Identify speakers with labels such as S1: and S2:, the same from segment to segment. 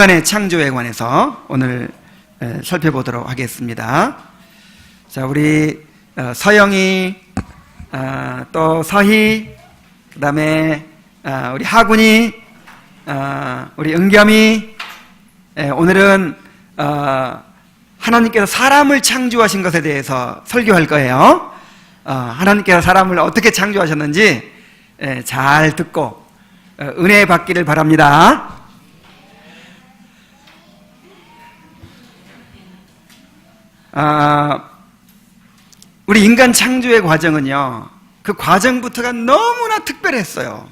S1: 인간의 창조에 관해서 오늘 살펴보도록 하겠습니다. 자, 우리 서영이, 또 서희, 그 다음에 우리 하군이, 우리 은겸이, 오늘은 하나님께서 사람을 창조하신 것에 대해서 설교할 거예요. 하나님께서 사람을 어떻게 창조하셨는지 잘 듣고 은혜 받기를 바랍니다. 우리 인간 창조의 과정은요, 그 과정부터가 너무나 특별했어요.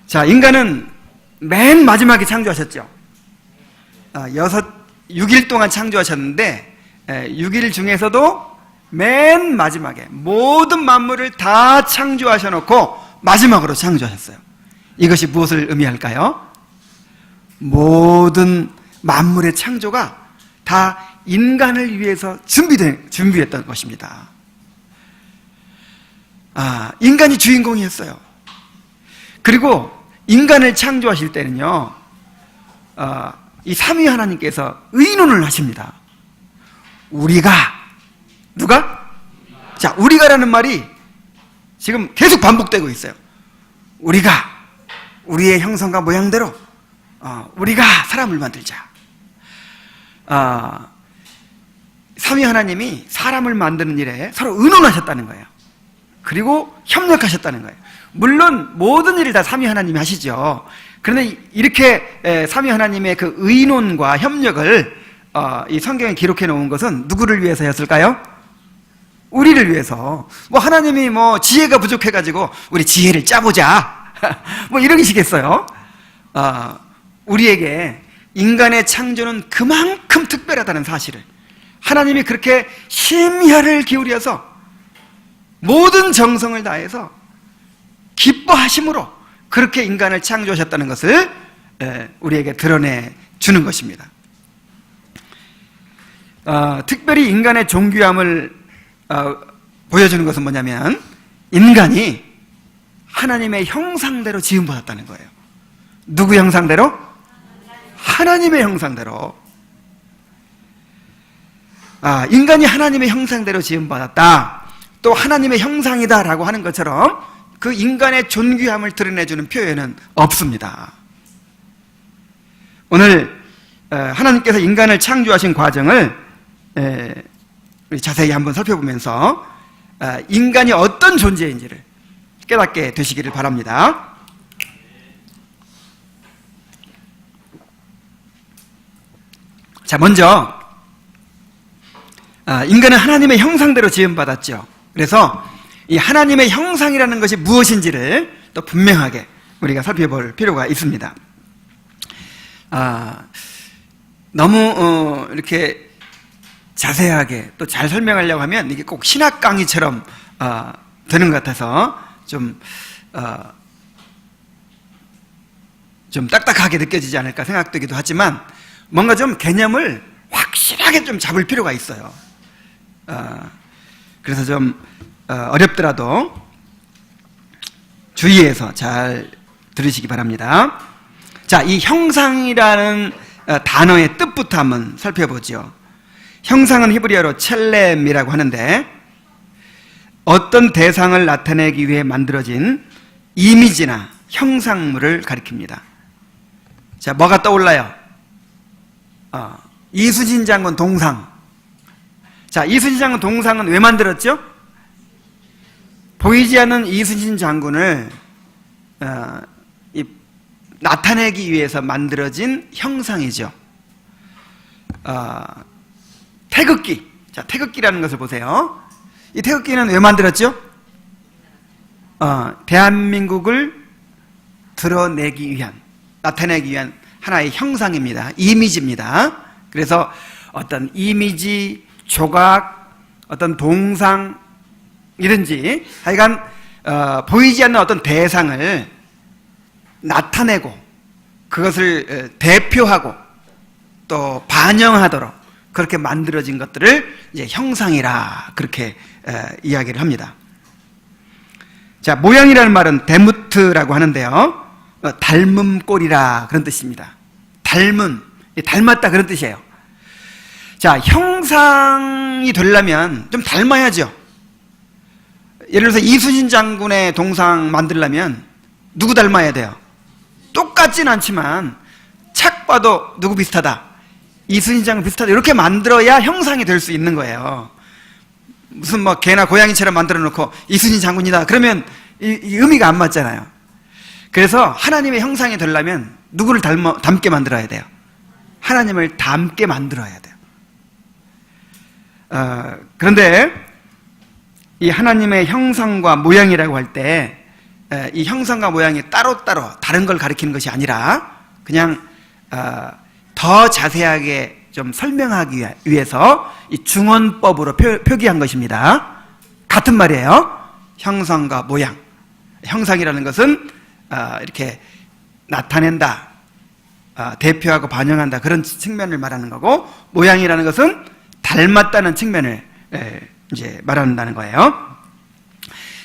S1: 자, 인간은 맨 마지막에 창조하셨죠. 6일 동안 창조하셨는데 6일 중에서도 맨 마지막에 모든 만물을 다 창조하셔놓고 마지막으로 창조하셨어요. 이것이 무엇을 의미할까요? 모든 만물의 창조가 다 인간을 위해서 준비했던 것입니다. 인간이 주인공이었어요. 그리고 인간을 창조하실 때는요, 이 삼위 하나님께서 의논을 하십니다. 우리가, 누가? 자, 우리가라는 말이 지금 계속 반복되고 있어요. 우리가 우리의 형상과 모양대로 우리가 사람을 만들자. 삼위 하나님이 사람을 만드는 일에 서로 의논하셨다는 거예요. 그리고 협력하셨다는 거예요. 물론 모든 일을 다 삼위 하나님이 하시죠. 그런데 이렇게 삼위 하나님의 그 의논과 협력을 이 성경에 기록해 놓은 것은 누구를 위해서였을까요? 우리를 위해서. 하나님이 지혜가 부족해가지고 우리 지혜를 짜보자 이러시겠어요? 우리에게 인간의 창조는 그만큼 특별하다는 사실을, 하나님이 그렇게 심혈을 기울여서 모든 정성을 다해서 기뻐하심으로 그렇게 인간을 창조하셨다는 것을 우리에게 드러내 주는 것입니다. 특별히 인간의 존귀함을 보여주는 것은 뭐냐면, 인간이 하나님의 형상대로 지음받았다는 거예요. 누구 형상대로? 하나님의 형상대로. 인간이 하나님의 형상대로 지음받았다, 또 하나님의 형상이다라고 하는 것처럼 그 인간의 존귀함을 드러내주는 표현은 없습니다. 오늘 하나님께서 인간을 창조하신 과정을 우리 자세히 한번 살펴보면서 인간이 어떤 존재인지를 깨닫게 되시기를 바랍니다. 자, 먼저 인간은 하나님의 형상대로 지음받았죠. 그래서 이 하나님의 형상이라는 것이 무엇인지를 또 분명하게 우리가 살펴볼 필요가 있습니다. 너무 이렇게 자세하게 또 잘 설명하려고 하면 이게 꼭 신학 강의처럼 되는 것 같아서 좀 딱딱하게 느껴지지 않을까 생각되기도 하지만, 뭔가 좀 개념을 확실하게 좀 잡을 필요가 있어요. 그래서 좀 어렵더라도 주의해서 잘 들으시기 바랍니다. 자, 이 형상이라는 단어의 뜻부터 한번 살펴보죠. 형상은 히브리어로 첼렘이라고 하는데, 어떤 대상을 나타내기 위해 만들어진 이미지나 형상물을 가리킵니다. 자, 뭐가 떠올라요? 이순신 장군 동상. 자, 이순신 장군 동상은 왜 만들었죠? 보이지 않는 이순신 장군을 나타내기 위해서 만들어진 형상이죠. 태극기. 자, 태극기라는 것을 보세요. 이 태극기는 왜 만들었죠? 대한민국을 드러내기 위한, 나타내기 위한 하나의 형상입니다. 이미지입니다. 그래서 어떤 이미지, 조각, 어떤 동상 이런지 하여간 보이지 않는 어떤 대상을 나타내고 그것을 대표하고 또 반영하도록 그렇게 만들어진 것들을 이제 형상이라 그렇게 이야기를 합니다. 자, 모양이라는 말은 데무트라고 하는데요, 닮음 꼴이라 그런 뜻입니다. 닮은, 닮았다 그런 뜻이에요. 자, 형상이 되려면 좀 닮아야죠. 예를 들어서 이순신 장군의 동상 만들려면 누구 닮아야 돼요? 똑같진 않지만 착 봐도 누구 비슷하다, 이순신 장군 비슷하다, 이렇게 만들어야 형상이 될 수 있는 거예요. 무슨 뭐 개나 고양이처럼 만들어 놓고 이순신 장군이다 그러면 이 의미가 안 맞잖아요. 그래서 하나님의 형상이 되려면 누구를 닮게 만들어야 돼요? 하나님을 닮게 만들어야 돼요. 그런데 이 하나님의 형상과 모양이라고 할 때 이 형상과 모양이 따로따로 다른 걸 가리키는 것이 아니라 그냥 더 자세하게 좀 설명하기 위해서 이 중언법으로 표기한 것입니다. 같은 말이에요. 형상과 모양. 형상이라는 것은 이렇게 나타낸다, 대표하고 반영한다 그런 측면을 말하는 거고, 모양이라는 것은 닮았다는 측면을 이제 말한다는 거예요.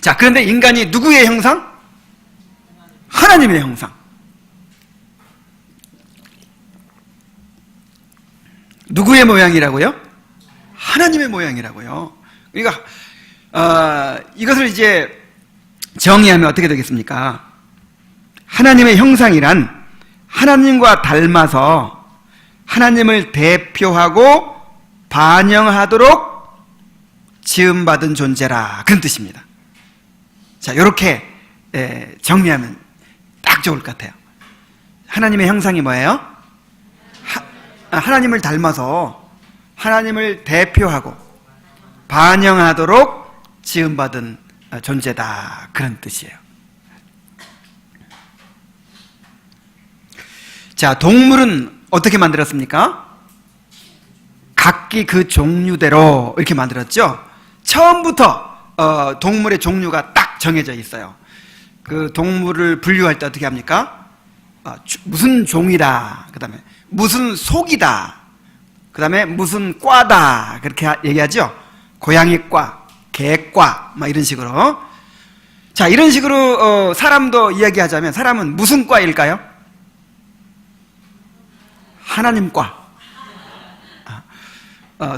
S1: 자, 그런데 인간이 누구의 형상? 하나님의 형상. 누구의 모양이라고요? 하나님의 모양이라고요. 그러니까 이것을 이제 정의하면 어떻게 되겠습니까? 하나님의 형상이란 하나님과 닮아서 하나님을 대표하고 반영하도록 지음받은 존재라, 그런 뜻입니다. 자, 이렇게 정리하면 딱 좋을 것 같아요. 하나님의 형상이 뭐예요? 하나님을 닮아서 하나님을 대표하고 반영하도록 지음받은 존재다, 그런 뜻이에요. 자, 동물은 어떻게 만들었습니까? 각기 그 종류대로 이렇게 만들었죠. 처음부터 동물의 종류가 딱 정해져 있어요. 그 동물을 분류할 때 어떻게 합니까? 무슨 종이다, 그 다음에 무슨 속이다, 그 다음에 무슨 과다, 그렇게 얘기하죠. 고양이과, 개과, 막 이런 식으로. 자, 이런 식으로 사람도 이야기하자면 사람은 무슨 과일까요? 하나님과.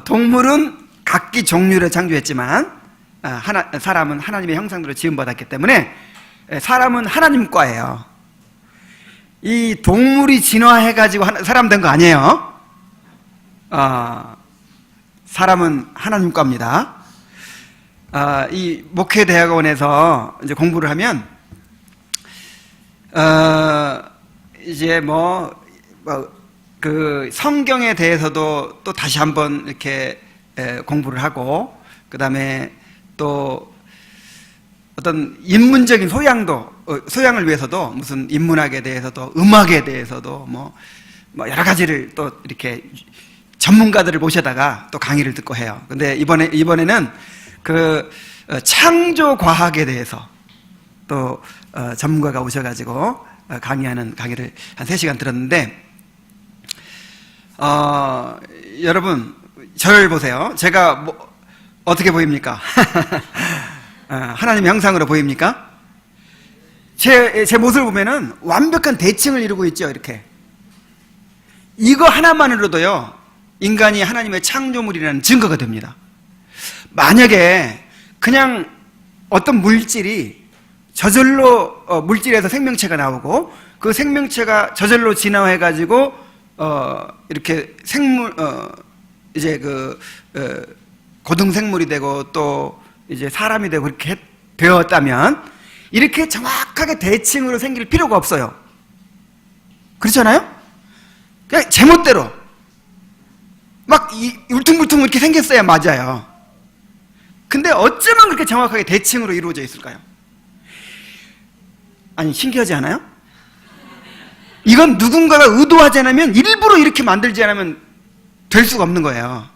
S1: 동물은 각기 종류를 창조했지만 사람은 하나님의 형상대로 지음받았기 때문에 사람은 하나님과예요. 이 동물이 진화해가지고 사람 된 거 아니에요. 사람은 하나님과입니다. 이 목회대학원에서 이제 공부를 하면 이제 그 성경에 대해서도 또 다시 한번 이렇게 공부를 하고, 그 다음에 또 어떤 인문적인 소양을 위해서도 무슨 인문학에 대해서도 음악에 대해서도 뭐 여러 가지를 또 이렇게 전문가들을 모셔다가 또 강의를 듣고 해요. 근데 이번에는 그 창조 과학에 대해서 또 전문가가 오셔가지고 강의하는 강의를 한 3시간 들었는데, 여러분 저를 보세요. 제가 어떻게 보입니까? 하나님의 형상으로 보입니까? 제 모습을 보면은 완벽한 대칭을 이루고 있죠. 이렇게. 이거 하나만으로도요, 인간이 하나님의 창조물이라는 증거가 됩니다. 만약에 그냥 어떤 물질이 저절로 물질에서 생명체가 나오고 그 생명체가 저절로 진화해가지고 이렇게 이제 고등생물이 되고 또 이제 사람이 되고 그렇게 되었다면 이렇게 정확하게 대칭으로 생길 필요가 없어요. 그렇잖아요? 그냥 제멋대로 막 울퉁불퉁 이렇게 생겼어야 맞아요. 근데 어쩌면 그렇게 정확하게 대칭으로 이루어져 있을까요? 아니, 신기하지 않아요? 이건 누군가가 의도하지 않으면, 일부러 이렇게 만들지 않으면 될 수가 없는 거예요.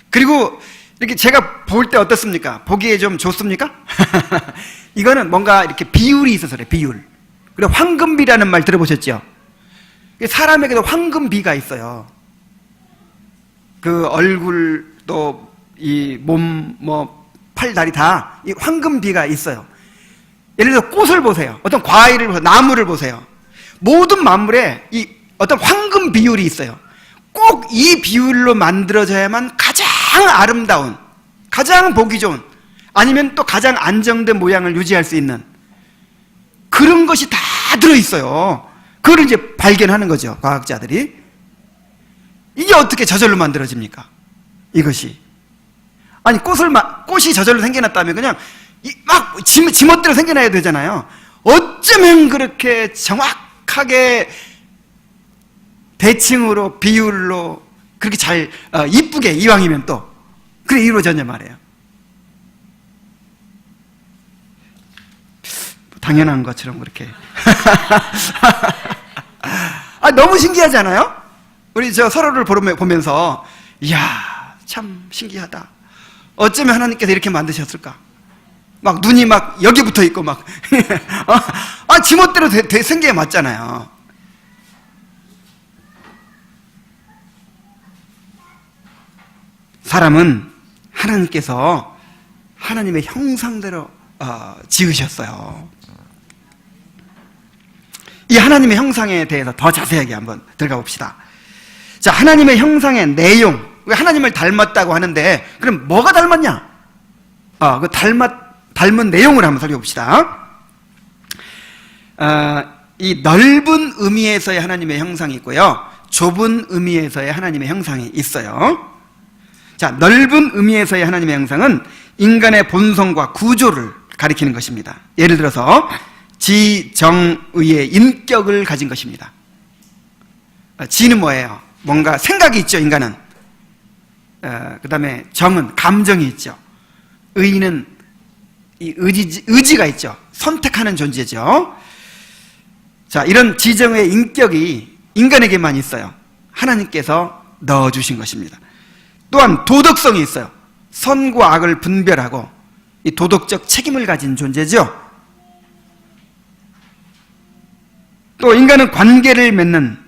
S1: 그리고 이렇게 제가 볼 때 어떻습니까? 보기에 좀 좋습니까? 이거는 뭔가 이렇게 비율이 있어서 그래, 비율. 그리고 황금비라는 말 들어보셨죠? 사람에게도 황금비가 있어요. 그 얼굴도 이 몸, 팔, 다리 다 이 황금비가 있어요. 예를 들어 꽃을 보세요. 어떤 과일을 보세요. 나무를 보세요. 모든 만물에 이 어떤 황금 비율이 있어요. 꼭 이 비율로 만들어져야만 가장 아름다운, 가장 보기 좋은, 아니면 또 가장 안정된 모양을 유지할 수 있는 그런 것이 다 들어있어요. 그걸 이제 발견하는 거죠, 과학자들이. 이게 어떻게 저절로 만들어집니까? 이것이. 아니, 꽃이 저절로 생겨났다면 그냥 막 지멋대로 생겨나야 되잖아요. 어쩌면 그렇게 정확하게 대칭으로, 비율로 그렇게 잘 이쁘게, 이왕이면 또 그게 이루어졌냐 말이에요. 당연한 것처럼 그렇게. 너무 신기하지 않아요? 우리 서로를 보면서 이야, 참 신기하다. 어쩌면 하나님께서 이렇게 만드셨을까? 막 눈이 막 여기 붙어 있고 막 지멋대로 생기게 맞잖아요. 사람은 하나님께서 하나님의 형상대로 지으셨어요. 이 하나님의 형상에 대해서 더 자세하게 한번 들어가 봅시다. 자, 하나님의 형상의 내용. 왜 하나님을 닮았다고 하는데, 그럼 뭐가 닮았냐? 그 닮은 내용을 한번 살펴봅시다. 이 넓은 의미에서의 하나님의 형상이 있고요, 좁은 의미에서의 하나님의 형상이 있어요. 자, 넓은 의미에서의 하나님의 형상은 인간의 본성과 구조를 가리키는 것입니다. 예를 들어서 지정의의 인격을 가진 것입니다. 지는 뭐예요? 뭔가 생각이 있죠, 인간은. 그 다음에 정은 감정이 있죠. 의는 이 의지가 있죠. 선택하는 존재죠. 자, 이런 지정의 인격이 인간에게만 있어요. 하나님께서 넣어주신 것입니다. 또한 도덕성이 있어요. 선과 악을 분별하고 이 도덕적 책임을 가진 존재죠. 또 인간은 관계를 맺는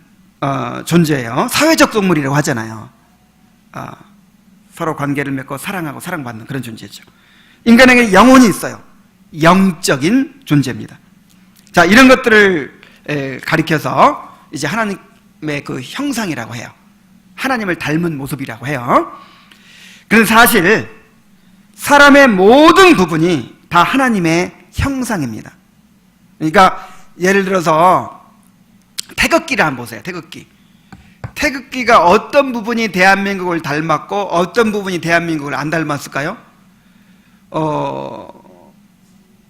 S1: 존재예요. 사회적 동물이라고 하잖아요. 서로 관계를 맺고 사랑하고 사랑받는 그런 존재죠. 인간에게 영혼이 있어요. 영적인 존재입니다. 자, 이런 것들을 가리켜서 이제 하나님의 그 형상이라고 해요. 하나님을 닮은 모습이라고 해요. 그래서 사실 사람의 모든 부분이 다 하나님의 형상입니다. 그러니까 예를 들어서 태극기를 한번 보세요. 태극기가 어떤 부분이 대한민국을 닮았고 어떤 부분이 대한민국을 안 닮았을까요?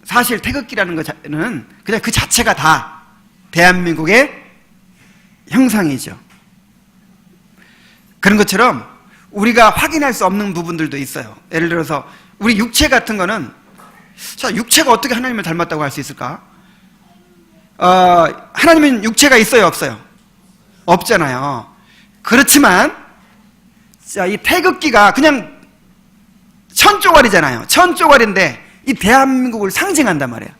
S1: 사실 태극기라는 것은 그냥 그 자체가 다 대한민국의 형상이죠. 그런 것처럼 우리가 확인할 수 없는 부분들도 있어요. 예를 들어서 우리 육체 같은 거는, 자, 육체가 어떻게 하나님을 닮았다고 할 수 있을까? 하나님은 육체가 있어요, 없어요? 없잖아요. 그렇지만 자, 이 태극기가 그냥 천조각이잖아요. 천조각인데 이 대한민국을 상징한단 말이에요.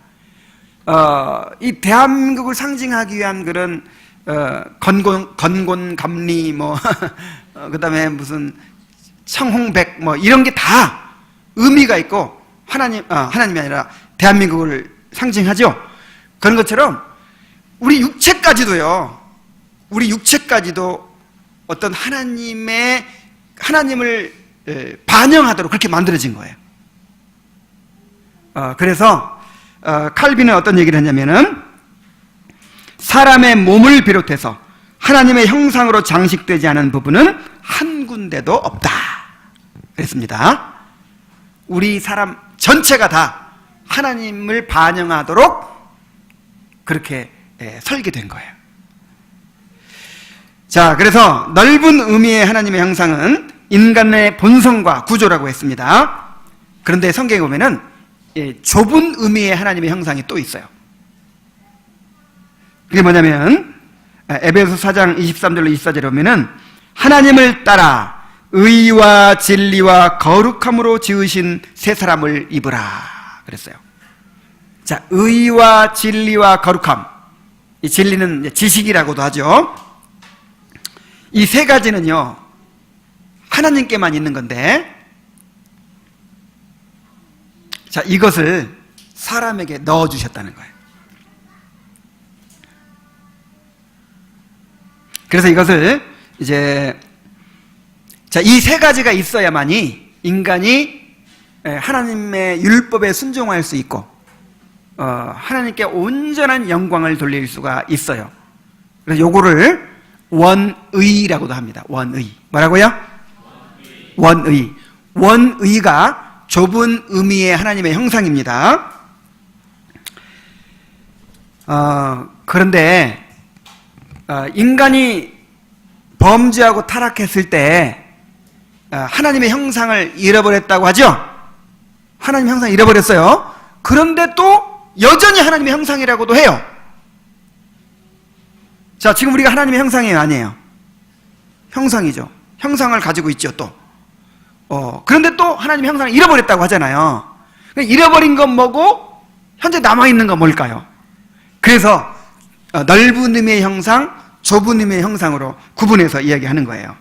S1: 이 대한민국을 상징하기 위한 그런 건곤감리 뭐 그다음에 무슨 청홍백 뭐 이런 게 다 의미가 있고 하나님이 아니라 대한민국을 상징하죠. 그런 것처럼 우리 육체까지도 어떤 하나님을 반영하도록 그렇게 만들어진 거예요. 그래서 칼빈은 어떤 얘기를 했냐면은 사람의 몸을 비롯해서 하나님의 형상으로 장식되지 않은 부분은 한 군데도 없다 그랬습니다. 우리 사람 전체가 다 하나님을 반영하도록 그렇게 설계된 거예요. 자, 그래서 넓은 의미의 하나님의 형상은 인간의 본성과 구조라고 했습니다. 그런데 성경에 보면은 좁은 의미의 하나님의 형상이 또 있어요. 그게 뭐냐면 에베소 4장 23절로 24절에 보면은 하나님을 따라 의와 진리와 거룩함으로 지으신 새 사람을 입으라 그랬어요. 자, 의와 진리와 거룩함, 이 진리는 지식이라고도 하죠. 이 세 가지는요 하나님께만 있는 건데, 자, 이것을 사람에게 넣어주셨다는 거예요. 그래서 이것을 이제 이 세 가지가 있어야만이 인간이 하나님의 율법에 순종할 수 있고 하나님께 온전한 영광을 돌릴 수가 있어요. 그래서 요거를 원의라고도 합니다. 원의. 뭐라고요? 원의. 원의가 좁은 의미의 하나님의 형상입니다. 그런데 인간이 범죄하고 타락했을 때 하나님의 형상을 잃어버렸다고 하죠? 하나님 형상을 잃어버렸어요. 그런데 또 여전히 하나님의 형상이라고도 해요. 자, 지금 우리가 하나님의 형상이에요, 아니에요? 형상이죠. 형상을 가지고 있죠, 또. 그런데 또 하나님의 형상을 잃어버렸다고 하잖아요. 잃어버린 건 뭐고, 현재 남아있는 건 뭘까요? 그래서 넓은 의미의 형상, 좁은 의미의 형상으로 구분해서 이야기하는 거예요.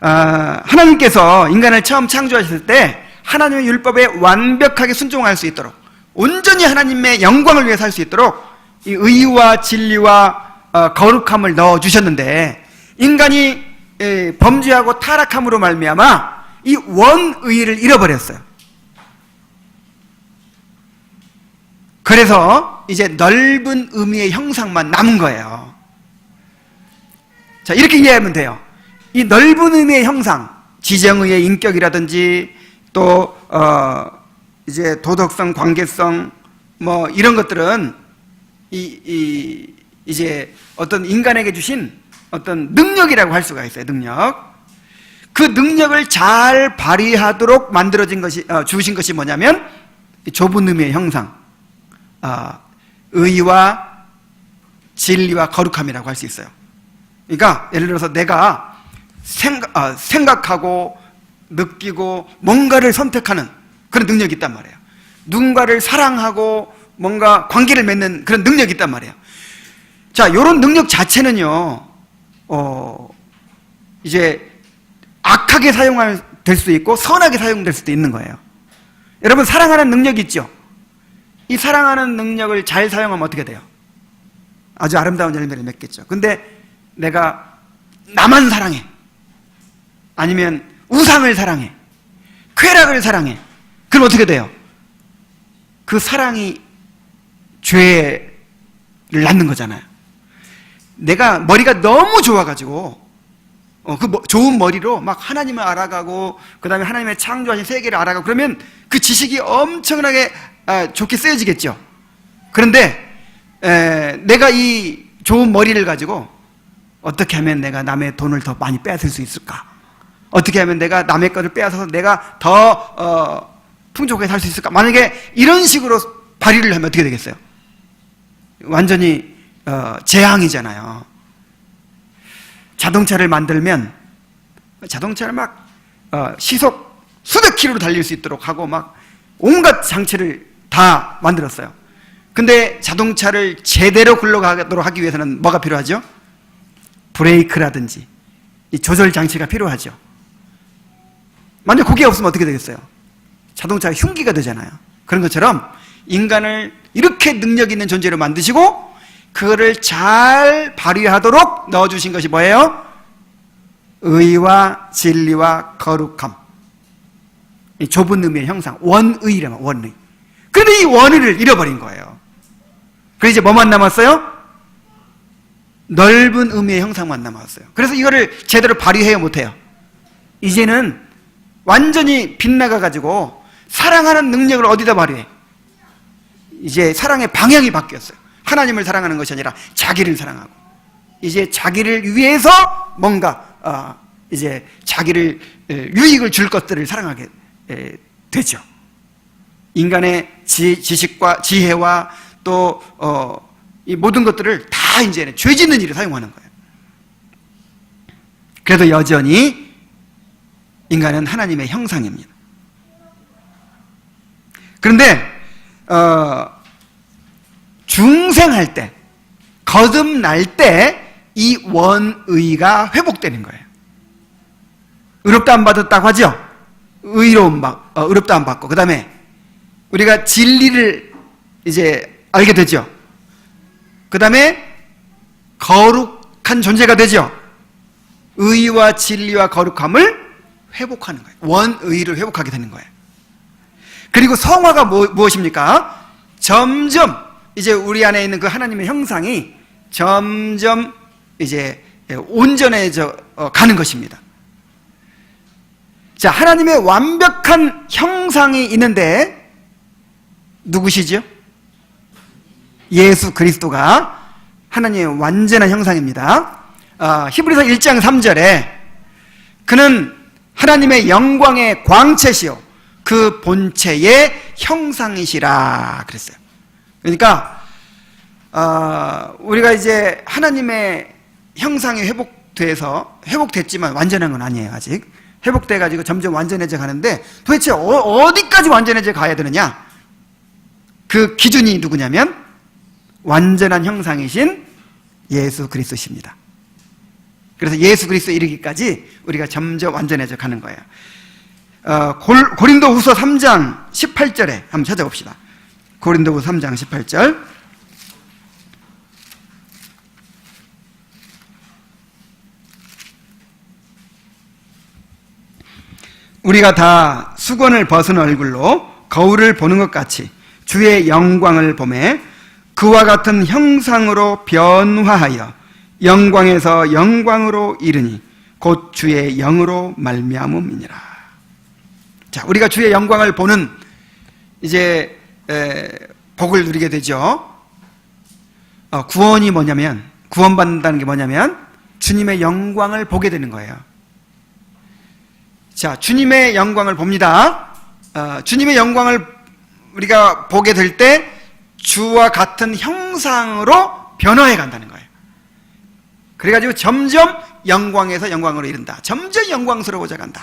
S1: 하나님께서 인간을 처음 창조하셨을 때 하나님의 율법에 완벽하게 순종할 수 있도록, 온전히 하나님의 영광을 위해 살 수 있도록 이 의와 진리와 거룩함을 넣어주셨는데, 인간이 범죄하고 타락함으로 말미암아 이 원의를 잃어버렸어요. 그래서 이제 넓은 의미의 형상만 남은 거예요. 자, 이렇게 이해하면 돼요. 이 넓은 의미의 형상, 지정의의 인격이라든지 또 이제 도덕성, 관계성 뭐 이런 것들은 이제 어떤 인간에게 주신 어떤 능력이라고 할 수가 있어요. 능력. 그 능력을 잘 발휘하도록 만들어진 것이 주신 것이 뭐냐면 좁은 의미의 형상, 의와 진리와 거룩함이라고 할 수 있어요. 그러니까 예를 들어서 내가 생각하고 느끼고 뭔가를 선택하는 그런 능력이 있단 말이에요. 누군가를 사랑하고 뭔가 관계를 맺는 그런 능력이 있단 말이에요. 자, 이런 능력 자체는요, 이제 악하게 될 수도 있고 선하게 사용될 수도 있는 거예요. 여러분, 사랑하는 능력이 있죠? 이 사랑하는 능력을 잘 사용하면 어떻게 돼요? 아주 아름다운 열매를 맺겠죠. 근데 내가 나만 사랑해, 아니면 우상을 사랑해, 쾌락을 사랑해, 그럼 어떻게 돼요? 그 사랑이 죄를 낳는 거잖아요. 내가 머리가 너무 좋아가지고 그 좋은 머리로 막 하나님을 알아가고 그 다음에 하나님의 창조하신 세계를 알아가고 그러면 그 지식이 엄청나게 좋게 쓰여지겠죠. 그런데 내가 이 좋은 머리를 가지고 어떻게 하면 내가 남의 돈을 더 많이 뺏을 수 있을까? 어떻게 하면 내가 남의 것을 빼앗아서 내가 더 풍족하게 살 수 있을까? 만약에 이런 식으로 발휘를 하면 어떻게 되겠어요? 완전히 재앙이잖아요. 자동차를 만들면 자동차를 막 시속 수백 킬로로 달릴 수 있도록 하고 막 온갖 장치를 다 만들었어요. 근데 자동차를 제대로 굴러가도록 하기 위해서는 뭐가 필요하죠? 브레이크라든지 이 조절 장치가 필요하죠. 만약 그게 없으면 어떻게 되겠어요? 자동차가 흉기가 되잖아요. 그런 것처럼 인간을 이렇게 능력 있는 존재로 만드시고 그거를 잘 발휘하도록 넣어주신 것이 뭐예요? 의와 진리와 거룩함. 이 좁은 의미의 형상, 원의라면 원의. 그런데 이 원의를 잃어버린 거예요. 그래서 이제 뭐만 남았어요? 넓은 의미의 형상만 남았어요. 그래서 이거를 제대로 발휘해요, 못해요? 이제는 완전히 빗나가가지고 사랑하는 능력을 어디다 발휘해? 이제 사랑의 방향이 바뀌었어요. 하나님을 사랑하는 것이 아니라 자기를 사랑하고, 이제 자기를 위해서 뭔가 이제 자기를 유익을 줄 것들을 사랑하게 되죠. 인간의 지식과 지혜와 또 이 모든 것들을 다 이제 죄 짓는 일에 사용하는 거예요. 그래도 여전히 인간은 하나님의 형상입니다. 그런데 중생할 때, 거듭날 때 이 원의가 회복되는 거예요. 의롭다함 받았다고 하죠? 의롭다함 받고, 그 다음에 우리가 진리를 이제 알게 되죠? 그 다음에 거룩함 완벽한 존재가 되죠. 의와 진리와 거룩함을 회복하는 거예요. 원의를 회복하게 되는 거예요. 그리고 성화가 무엇입니까? 점점 이제 우리 안에 있는 그 하나님의 형상이 점점 이제 온전해져 가는 것입니다. 자, 하나님의 완벽한 형상이 있는데 누구시죠? 예수 그리스도가 하나님의 완전한 형상입니다. 히브리서 1장 3절에 그는 하나님의 영광의 광채시요 그 본체의 형상이시라 그랬어요. 그러니까 우리가 이제 하나님의 형상이 회복됐지만 완전한 건 아니에요. 아직 회복돼가지고 점점 완전해져 가는데 도대체 어디까지 완전해져 가야 되느냐? 그 기준이 누구냐면 완전한 형상이신 예수 그리스도십니다. 그래서 예수 그리스도 이르기까지 우리가 점점 완전해져 가는 거예요. 고린도후서 3장 18절에 한번 찾아봅시다. 고린도후서 3장 18절. 우리가 다 수건을 벗은 얼굴로 거울을 보는 것 같이 주의 영광을 보매 그와 같은 형상으로 변화하여 영광에서 영광으로 이르니 곧 주의 영으로 말미암음이니라. 자, 우리가 주의 영광을 보는 이제 복을 누리게 되죠. 구원이 뭐냐면, 구원받는다는 게 뭐냐면 주님의 영광을 보게 되는 거예요. 자, 주님의 영광을 봅니다. 주님의 영광을 우리가 보게 될 때 주와 같은 형상으로 변화해 간다는 거예요. 그래가지고 점점 영광에서 영광으로 이른다. 점점 영광스러워져 간다.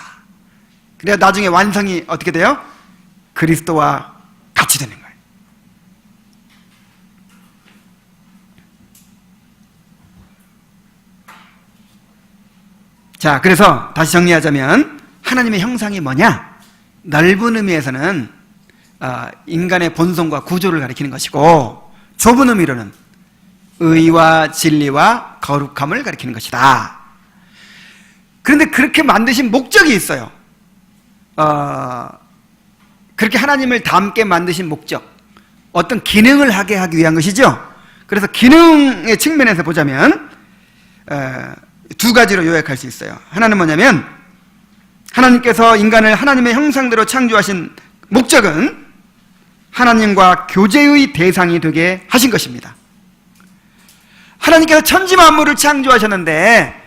S1: 그래야 나중에 완성이 어떻게 돼요? 그리스도와 같이 되는 거예요. 자, 그래서 다시 정리하자면 하나님의 형상이 뭐냐? 넓은 의미에서는 인간의 본성과 구조를 가리키는 것이고, 좁은 의미로는 의와 진리와 거룩함을 가리키는 것이다. 그런데 그렇게 만드신 목적이 있어요. 그렇게 하나님을 닮게 만드신 목적, 어떤 기능을 하게 하기 위한 것이죠. 그래서 기능의 측면에서 보자면 두 가지로 요약할 수 있어요. 하나는 뭐냐면 하나님께서 인간을 하나님의 형상대로 창조하신 목적은 하나님과 교제의 대상이 되게 하신 것입니다. 하나님께서 천지 만물을 창조하셨는데,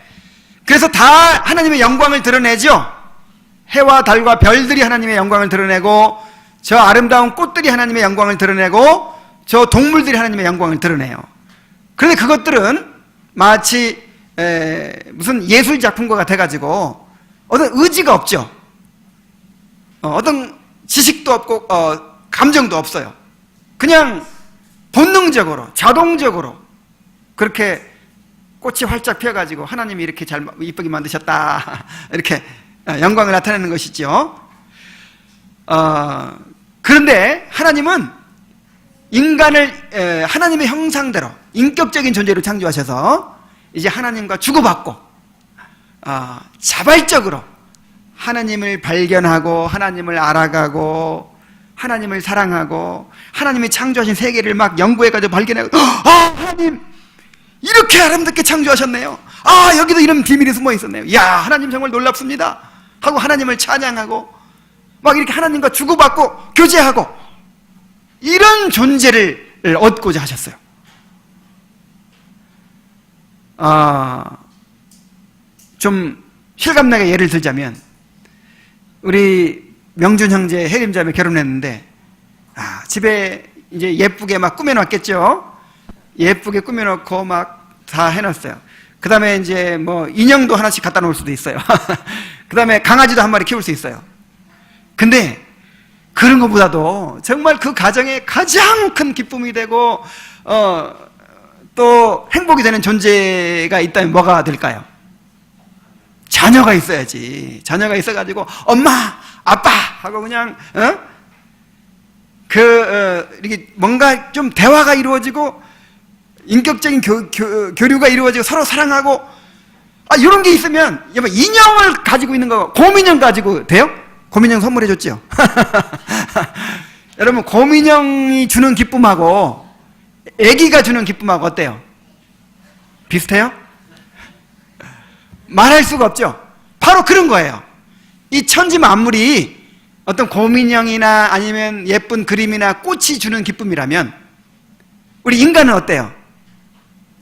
S1: 그래서 다 하나님의 영광을 드러내죠. 해와 달과 별들이 하나님의 영광을 드러내고, 저 아름다운 꽃들이 하나님의 영광을 드러내고, 저 동물들이 하나님의 영광을 드러내요. 그런데 그것들은 마치 무슨 예술 작품과 같아가지고 어떤 의지가 없죠. 어떤 지식도 없고 감정도 없어요. 그냥 본능적으로, 자동적으로 그렇게 꽃이 활짝 피어가지고 하나님이 이렇게 잘 이쁘게 만드셨다 이렇게 영광을 나타내는 것이죠. 그런데 하나님은 인간을 하나님의 형상대로 인격적인 존재로 창조하셔서 이제 하나님과 주고받고 자발적으로 하나님을 발견하고 하나님을 알아가고 하나님을 사랑하고 하나님이 창조하신 세계를 막 연구해가지고 발견하고, 하나님 이렇게 아름답게 창조하셨네요. 여기도 이런 비밀이 숨어 있었네요. 이야, 하나님 정말 놀랍습니다 하고 하나님을 찬양하고 막 이렇게 하나님과 주고받고 교제하고 이런 존재를 얻고자 하셨어요. 좀 실감나게 예를 들자면, 우리 명준 형제 혜림자매 결혼했는데 집에 이제 예쁘게 막 꾸며놨겠죠. 예쁘게 꾸며놓고 막 다 해놨어요. 그 다음에 이제 뭐 인형도 하나씩 갖다 놓을 수도 있어요. 그 다음에 강아지도 한 마리 키울 수 있어요. 근데 그런 것보다도 정말 그 가정에 가장 큰 기쁨이 되고 또 행복이 되는 존재가 있다면 뭐가 될까요? 자녀가 있어야지. 자녀가 있어가지고 엄마, 아빠 하고 그냥 이렇게 뭔가 좀 대화가 이루어지고 인격적인 교류가 이루어지고 서로 사랑하고, 이런 게 있으면, 여러분, 인형을 가지고 있는 거, 곰인형 가지고 돼요? 곰인형 선물해줬죠? 여러분, 곰인형이 주는 기쁨하고, 애기가 주는 기쁨하고 어때요? 비슷해요? 말할 수가 없죠? 바로 그런 거예요. 이 천지 만물이 어떤 곰인형이나 아니면 예쁜 그림이나 꽃이 주는 기쁨이라면, 우리 인간은 어때요?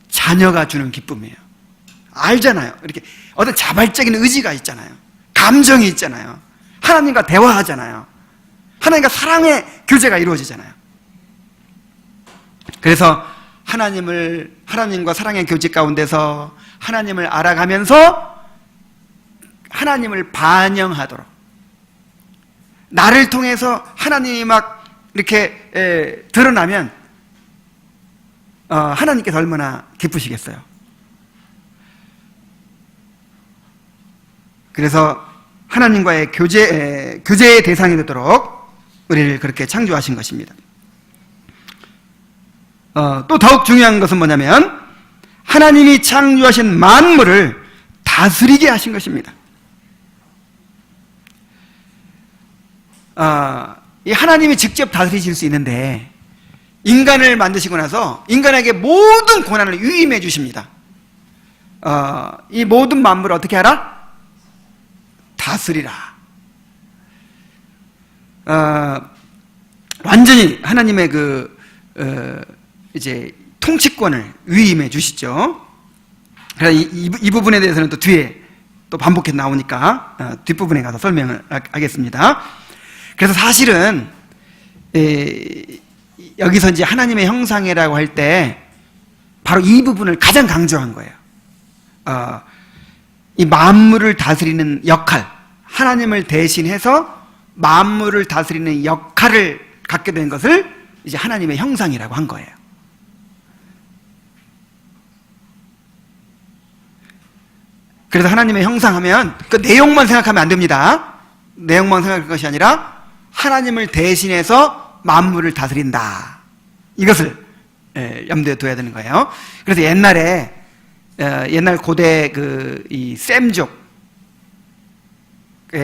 S1: 자녀가 주는 기쁨이에요. 알잖아요. 이렇게 어떤 자발적인 의지가 있잖아요. 감정이 있잖아요. 하나님과 대화하잖아요. 하나님과 사랑의 교제가 이루어지잖아요. 그래서 하나님과 사랑의 교제 가운데서 하나님을 알아가면서 하나님을 반영하도록, 나를 통해서 하나님이 막 이렇게 드러나면 하나님께서 얼마나 기쁘시겠어요. 그래서 하나님과의 교제의 대상이 되도록 우리를 그렇게 창조하신 것입니다. 또 더욱 중요한 것은 뭐냐면, 하나님이 창조하신 만물을 다스리게 하신 것입니다. 이 하나님이 직접 다스리실 수 있는데, 인간을 만드시고 나서 인간에게 모든 권한을 위임해 주십니다. 이 모든 만물을 어떻게 하라? 다스리라. 완전히 하나님의 이제 통치권을 위임해 주시죠. 그래서 이 부분에 대해서는 또 뒤에 또 반복해서 나오니까 뒷부분에 가서 설명을 하겠습니다. 그래서 사실은 여기서 이제 하나님의 형상이라고 할 때 바로 이 부분을 가장 강조한 거예요. 이 만물을 다스리는 역할, 하나님을 대신해서 만물을 다스리는 역할을 갖게 된 것을 이제 하나님의 형상이라고 한 거예요. 그래서 하나님의 형상하면 그 내용만 생각하면 안 됩니다. 내용만 생각할 것이 아니라 하나님을 대신해서 만물을 다스린다. 이것을 염두에 둬야 되는 거예요. 그래서 옛날 고대 이 셈족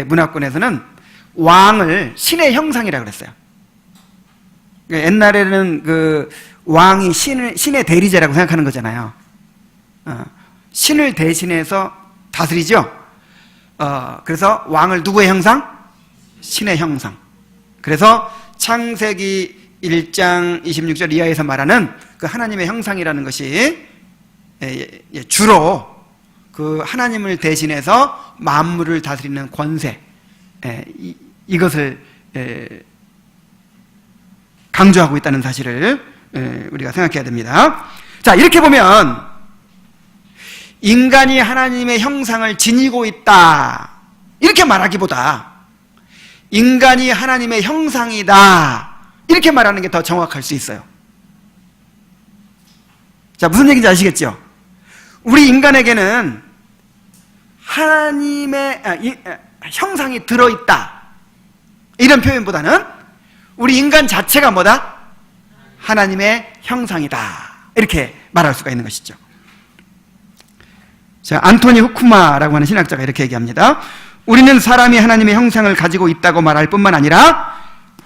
S1: 문화권에서는 왕을 신의 형상이라고 그랬어요. 옛날에는 그 왕이 신의 대리자라고 생각하는 거잖아요. 신을 대신해서 다스리죠. 그래서 왕을 누구의 형상? 신의 형상. 그래서 창세기 1장 26절 이하에서 말하는 그 하나님의 형상이라는 것이 주로 그 하나님을 대신해서 만물을 다스리는 권세, 이것을 강조하고 있다는 사실을 우리가 생각해야 됩니다. 자, 이렇게 보면 인간이 하나님의 형상을 지니고 있다, 이렇게 말하기보다 인간이 하나님의 형상이다, 이렇게 말하는 게 더 정확할 수 있어요. 자, 무슨 얘기인지 아시겠죠? 우리 인간에게는 하나님의 형상이 들어있다, 이런 표현보다는 우리 인간 자체가 뭐다? 하나님의 형상이다, 이렇게 말할 수가 있는 것이죠. 자, 안토니 후쿠마라고 하는 신학자가 이렇게 얘기합니다. 우리는 사람이 하나님의 형상을 가지고 있다고 말할 뿐만 아니라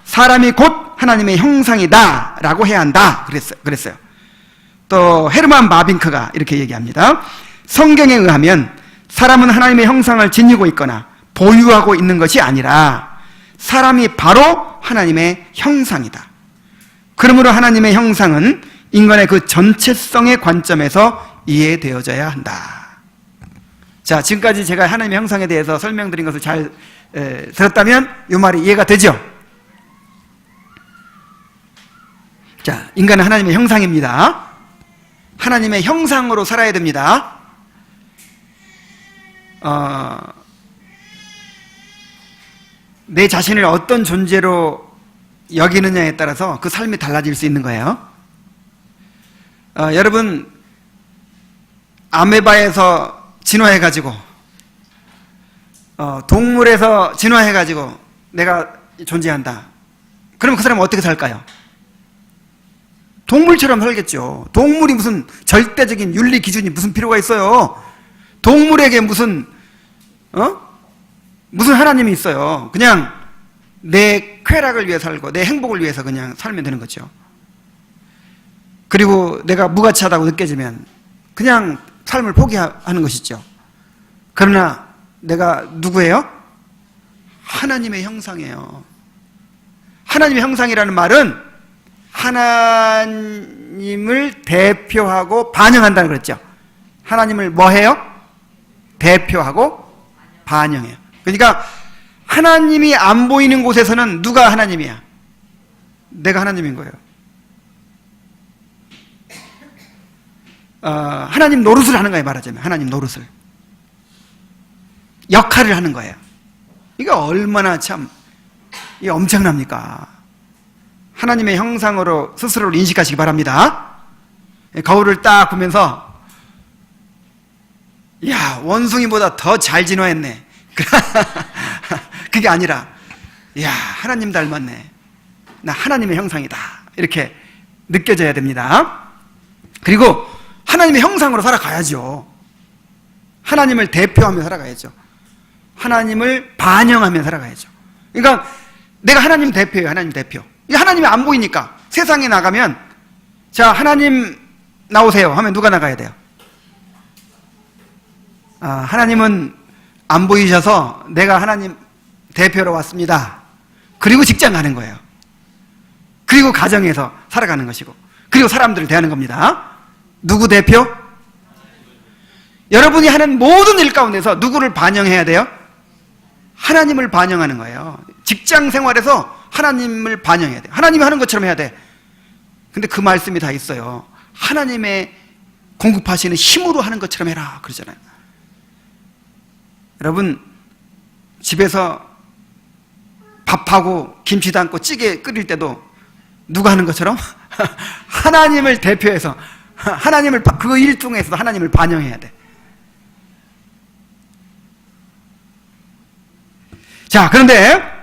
S1: 사람이 곧 하나님의 형상이다 라고 해야 한다, 그랬어요. 또 헤르만 바빙크가 이렇게 얘기합니다. 성경에 의하면 사람은 하나님의 형상을 지니고 있거나 보유하고 있는 것이 아니라 사람이 바로 하나님의 형상이다. 그러므로 하나님의 형상은 인간의 그 전체성의 관점에서 이해되어져야 한다. 자, 지금까지 제가 하나님의 형상에 대해서 설명드린 것을 잘 들었다면 이 말이 이해가 되죠? 자, 인간은 하나님의 형상입니다. 하나님의 형상으로 살아야 됩니다. 내 자신을 어떤 존재로 여기느냐에 따라서 그 삶이 달라질 수 있는 거예요. 여러분, 아메바에서 진화해가지고 동물에서 진화해가지고 내가 존재한다, 그러면 그 사람은 어떻게 살까요? 동물처럼 살겠죠. 동물이 무슨 절대적인 윤리 기준이 무슨 필요가 있어요? 동물에게 무슨 하나님이 있어요? 그냥 내 쾌락을 위해 살고 내 행복을 위해서 그냥 살면 되는 거죠. 그리고 내가 무가치하다고 느껴지면 그냥 삶을 포기하는 것이죠. 그러나 내가 누구예요? 하나님의 형상이에요. 하나님의 형상이라는 말은 하나님을 대표하고 반영한다는 그랬죠. 하나님을 뭐 해요? 대표하고 반영해요. 그러니까 하나님이 안 보이는 곳에서는 누가 하나님이야? 내가 하나님인 거예요. 하나님 노릇을 하는 거예요. 말하자면 하나님 노릇을, 역할을 하는 거예요. 이게 얼마나 참 이게 엄청납니까? 하나님의 형상으로 스스로를 인식하시기 바랍니다. 거울을 딱 보면서 야, 원숭이보다 더 잘 진화했네. 그게 아니라 야, 하나님 닮았네. 나 하나님의 형상이다. 이렇게 느껴져야 됩니다. 그리고 하나님의 형상으로 살아가야죠. 하나님을 대표하며 살아가야죠. 하나님을 반영하며 살아가야죠. 그러니까 내가 하나님 대표예요. 하나님 대표. 하나님이 안 보이니까 세상에 나가면 자, 하나님 나오세요 하면 누가 나가야 돼요? 하나님은 안 보이셔서 내가 하나님 대표로 왔습니다. 그리고 직장 가는 거예요. 그리고 가정에서 살아가는 것이고, 그리고 사람들을 대하는 겁니다. 누구 대표? 여러분이 하는 모든 일 가운데서 누구를 반영해야 돼요? 하나님을 반영하는 거예요. 직장 생활에서 하나님을 반영해야 돼요. 하나님이 하는 것처럼 해야 돼. 근데 그 말씀이 다 있어요. 하나님의 공급하시는 힘으로 하는 것처럼 해라 그러잖아요. 여러분, 집에서 밥하고 김치 담고 찌개 끓일 때도 누가 하는 것처럼 하나님을 대표해서 하나님을, 그 일 중에서도 하나님을 반영해야 돼. 자, 그런데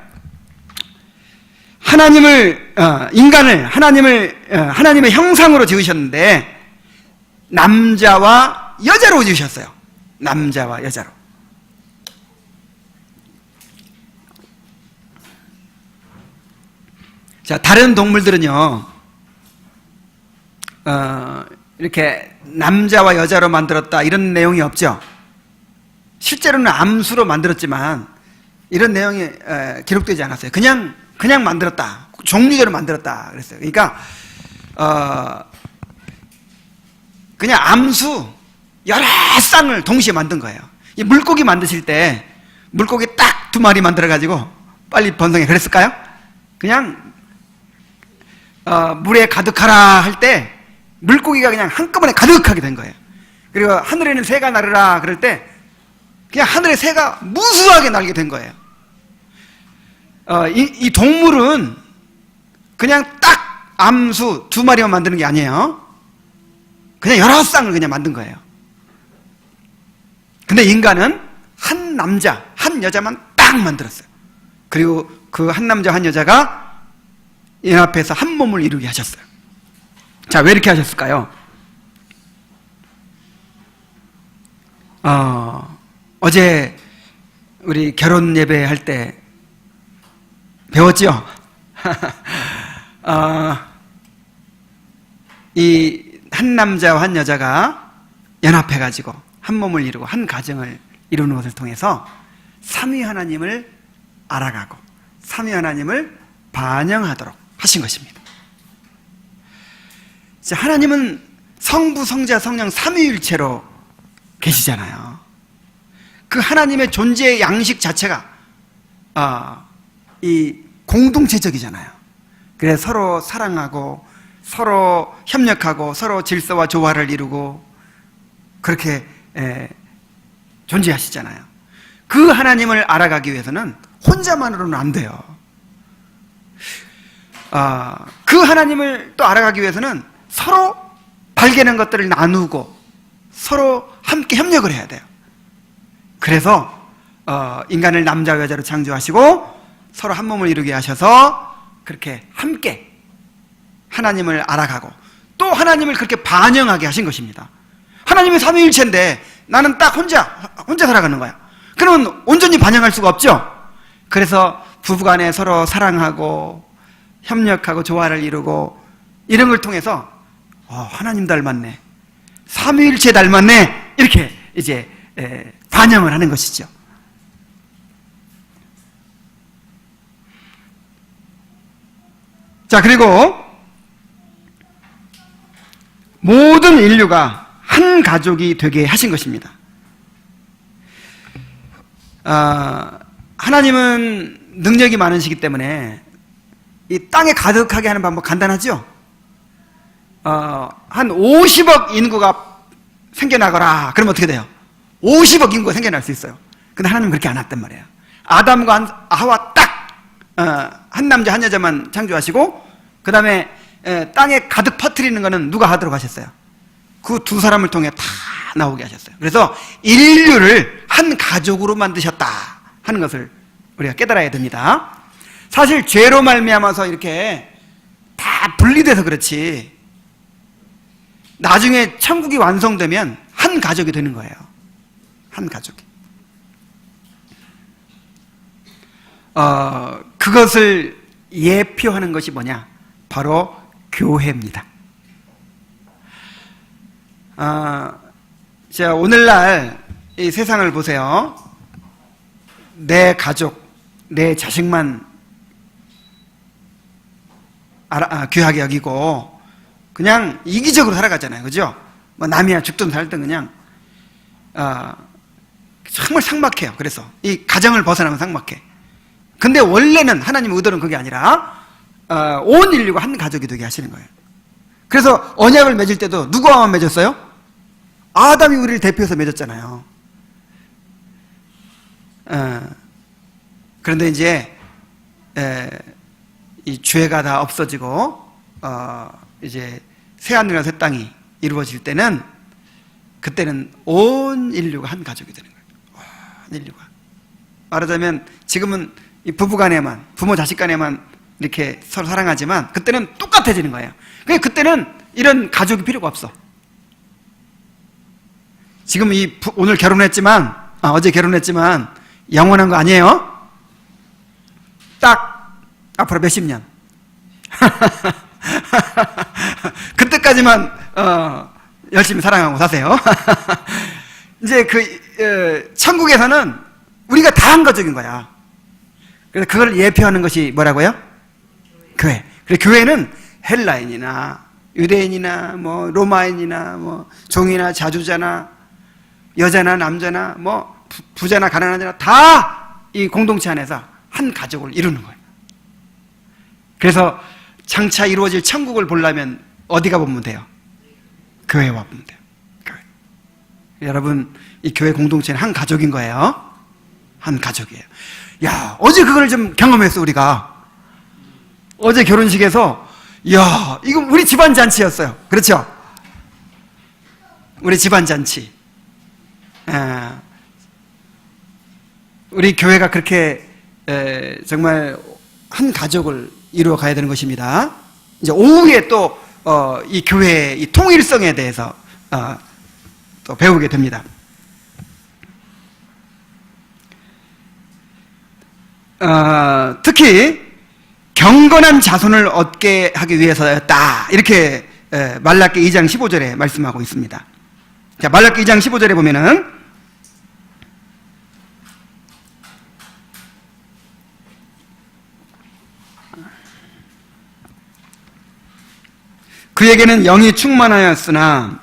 S1: 인간을 하나님의 형상으로 지으셨는데 남자와 여자로 지으셨어요. 남자와 여자로. 자, 다른 동물들은요, 이렇게 남자와 여자로 만들었다 이런 내용이 없죠. 실제로는 암수로 만들었지만 이런 내용이 기록되지 않았어요. 그냥 만들었다, 종류대로 만들었다 그랬어요. 그러니까 그냥 암수 여러 쌍을 동시에 만든 거예요. 이 물고기 만드실 때 물고기 딱 2마리 만들어 가지고 빨리 번성해 그랬을까요? 그냥 물에 가득하라 할 때 물고기가 그냥 한꺼번에 가득하게 된 거예요. 그리고 하늘에는 새가 날으라 그럴 때 그냥 하늘에 새가 무수하게 날게 된 거예요. 이 동물은 그냥 딱 암수 2마리만 만드는 게 아니에요. 그냥 여러 쌍을 그냥 만든 거예요. 근데 인간은 한 남자, 한 여자만 딱 만들었어요. 그리고 그 한 남자, 한 여자가 연합해서 한 몸을 이루게 하셨어요. 자, 왜 이렇게 하셨을까요? 어제 우리 결혼 예배 할 때 배웠죠? 이 한 남자와 한 여자가 연합해가지고 한 몸을 이루고 한 가정을 이루는 것을 통해서 삼위 하나님을 알아가고 삼위 하나님을 반영하도록 하신 것입니다. 자, 하나님은 성부, 성자, 성령 삼위일체로 계시잖아요. 그 하나님의 존재의 양식 자체가 이 공동체적이잖아요. 그래서 서로 사랑하고 서로 협력하고 서로 질서와 조화를 이루고 그렇게 존재하시잖아요. 그 하나님을 알아가기 위해서는 혼자만으로는 안 돼요. 그 하나님을 또 알아가기 위해서는 서로 발견한 것들을 나누고 서로 함께 협력을 해야 돼요. 그래서 인간을 남자와 여자로 창조하시고 서로 한 몸을 이루게 하셔서 그렇게 함께 하나님을 알아가고 또 하나님을 그렇게 반영하게 하신 것입니다. 하나님이 삼위일체인데 나는 딱 혼자 살아가는 거야. 그러면 온전히 반영할 수가 없죠. 그래서 부부간에 서로 사랑하고 협력하고 조화를 이루고 이런 걸 통해서 하나님 닮았네, 삼위일체 닮았네, 이렇게 이제 반영을 하는 것이죠. 자, 그리고 모든 인류가 한 가족이 되게 하신 것입니다. 하나님은 능력이 많으시기 때문에 이 땅에 가득하게 하는 방법 간단하죠? 한 50억 인구가 생겨나거라. 그러면 어떻게 돼요? 50억 인구가 생겨날 수 있어요. 근데 하나님은 그렇게 안 했단 말이에요. 아담과 하와 딱 한 남자 한 여자만 창조하시고, 그 다음에 땅에 가득 퍼뜨리는 거는 누가 하도록 하셨어요? 그 두 사람을 통해 다 나오게 하셨어요. 그래서 인류를 한 가족으로 만드셨다 하는 것을 우리가 깨달아야 됩니다. 사실 죄로 말미암아서 이렇게 다 분리돼서 그렇지, 나중에 천국이 완성되면 한 가족이 되는 거예요. 한 가족이. 그것을 예표하는 것이 뭐냐? 바로 교회입니다. 자, 오늘날 이 세상을 보세요. 내 가족, 내 자식만 귀하게 여기고 그냥 이기적으로 살아가잖아요. 그죠? 뭐 남이야 죽든 살든 그냥 정말 삭막해요. 그래서 이 가정을 벗어나면 삭막해. 근데 원래는 하나님의 의도는 그게 아니라 온 인류가 한 가족이 되게 하시는 거예요. 그래서 언약을 맺을 때도 누구와만 맺었어요? 아담이 우리를 대표해서 맺었잖아요. 그런데 이제 이 죄가 다 없어지고 이제 새하늘과 새 땅이 이루어질 때는, 그때는 온 인류가 한 가족이 되는 거예요. 온 인류가. 말하자면 지금은 이 부부간에만, 부모 자식간에만 이렇게 서로 사랑하지만 그때는 똑같아지는 거예요. 그러니까 그때는 이런 가족이 필요가 없어. 지금 오늘 결혼했지만, 어제 결혼했지만 영원한 거 아니에요? 딱 앞으로 몇십 년. 그때까지만 열심히 사랑하고 사세요. 이제 천국에서는 우리가 다 한 가족인 거야. 그래서 그걸 예표하는 것이 뭐라고요? 교회. 그래서 교회는 헬라인이나 유대인이나 뭐 로마인이나 뭐 종이나 자주자나 여자나 남자나 뭐 부자나 가난한 자나 다 이 공동체 안에서 한 가족을 이루는 거예요. 그래서 장차 이루어질 천국을 보려면 어디가 보면 돼요? 교회와 보면 돼요. 교회. 여러분, 이 교회 공동체는 한 가족인 거예요. 한 가족이에요. 야, 어제 그걸 좀 경험했어. 우리가 어제 결혼식에서, 야, 이거 우리 집안 잔치였어요. 그렇죠? 우리 집안 잔치. 우리 교회가 그렇게 정말 한 가족을 이루어 가야 되는 것입니다. 이제 오후에 또 이 교회의 이 통일성에 대해서 또 배우게 됩니다. 특히 경건한 자손을 얻게 하기 위해서였다, 이렇게 말라기 2장 15절에 말씀하고 있습니다. 자, 말라기 2장 15절에 보면은 그에게는 영이 충만하였으나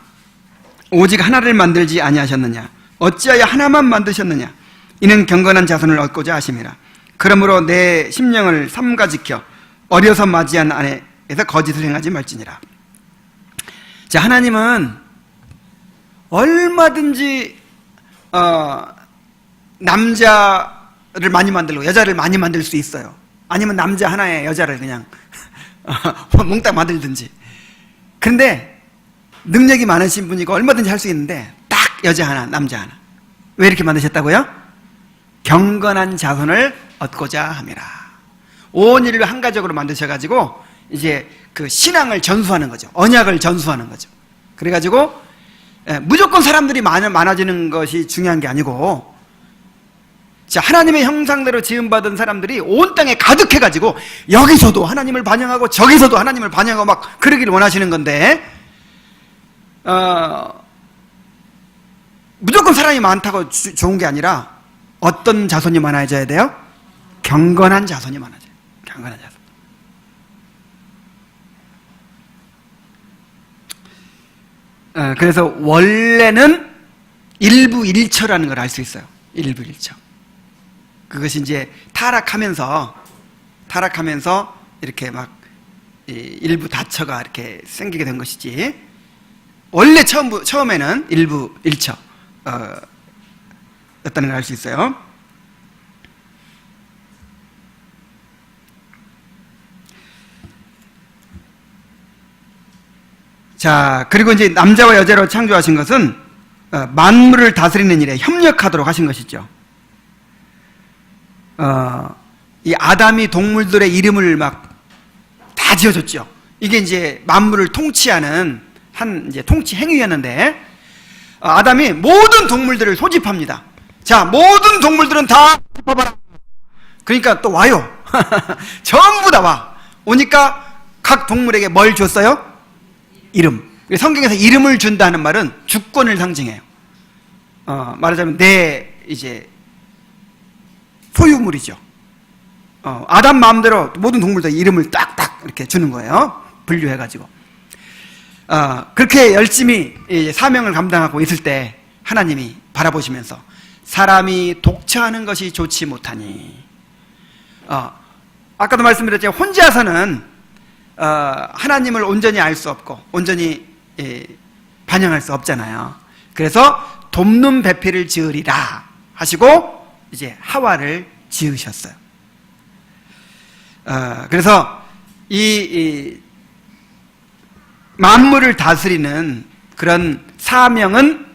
S1: 오직 하나를 만들지 아니하셨느냐? 어찌하여 하나만 만드셨느냐? 이는 경건한 자손을 얻고자 하심이라. 그러므로 내 심령을 삼가 지켜 어려서 맞이한 아내에서 거짓을 행하지 말지니라. 자, 하나님은 얼마든지 남자를 많이 만들고 여자를 많이 만들 수 있어요. 아니면 남자 하나에 여자를 그냥 몽땅 만들든지. 그런데 능력이 많으신 분이고 얼마든지 할 수 있는데 딱 여자 하나, 남자 하나. 왜 이렇게 만드셨다고요? 경건한 자손을 얻고자 함이라. 온 인류를 한 가족으로 만드셔가지고 이제 그 신앙을 전수하는 거죠. 언약을 전수하는 거죠. 그래가지고 무조건 사람들이 많아지는 것이 중요한 게 아니고, 자, 하나님의 형상대로 지음받은 사람들이 온 땅에 가득해가지고 여기서도 하나님을 반영하고 저기서도 하나님을 반영하고 막 그러기를 원하시는 건데, 무조건 사람이 많다고 좋은 게 아니라 어떤 자손이 많아져야 돼요? 경건한 자손이 많아져요. 경건한 자손. 그래서 원래는 일부일처라는 걸 알 수 있어요. 일부일처. 그것이 이제 타락하면서 이렇게 막 일부 다처가 이렇게 생기게 된 것이지, 원래 처음에는 일부일처 였다는 걸 알 수 있어요. 자, 그리고 이제 남자와 여자로 창조하신 것은 만물을 다스리는 일에 협력하도록 하신 것이죠. 이 아담이 동물들의 이름을 막 다 지어줬죠. 이게 이제 만물을 통치하는 한 이제 통치 행위였는데, 아담이 모든 동물들을 소집합니다. 자, 모든 동물들은 다 소집해봐라. 그러니까 또 와요. 전부 다 와. 오니까 각 동물에게 뭘 줬어요? 이름. 성경에서 이름을 준다는 말은 주권을 상징해요. 말하자면 내 이제 소유물이죠. 아담 마음대로 모든 동물들 이름을 딱딱 이렇게 주는 거예요. 분류해가지고. 그렇게 열심히 사명을 감당하고 있을 때 하나님이 바라보시면서 사람이 독처하는 것이 좋지 못하니, 아까도 말씀드렸지만 혼자서는 하나님을 온전히 알 수 없고 온전히 반영할 수 없잖아요. 그래서 돕는 배필을 지으리라 하시고 이제 하와를 지으셨어요. 그래서 이 만물을 다스리는 그런 사명은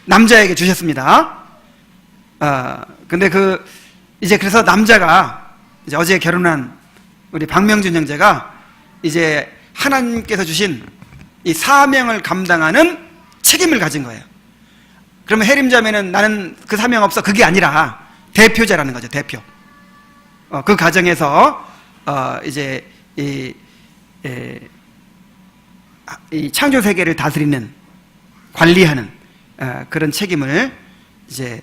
S1: 남자에게 주셨습니다. 근데 이제 그래서 남자가 이제 어제 결혼한 우리 박명준 형제가 이제 하나님께서 주신 이 사명을 감당하는 책임을 가진 거예요. 그러면 해림자매는 나는 그 사명 없어, 그게 아니라 대표자라는 거죠. 대표. 그 가정에서 이제 이 창조 세계를 다스리는, 관리하는 그런 책임을 이제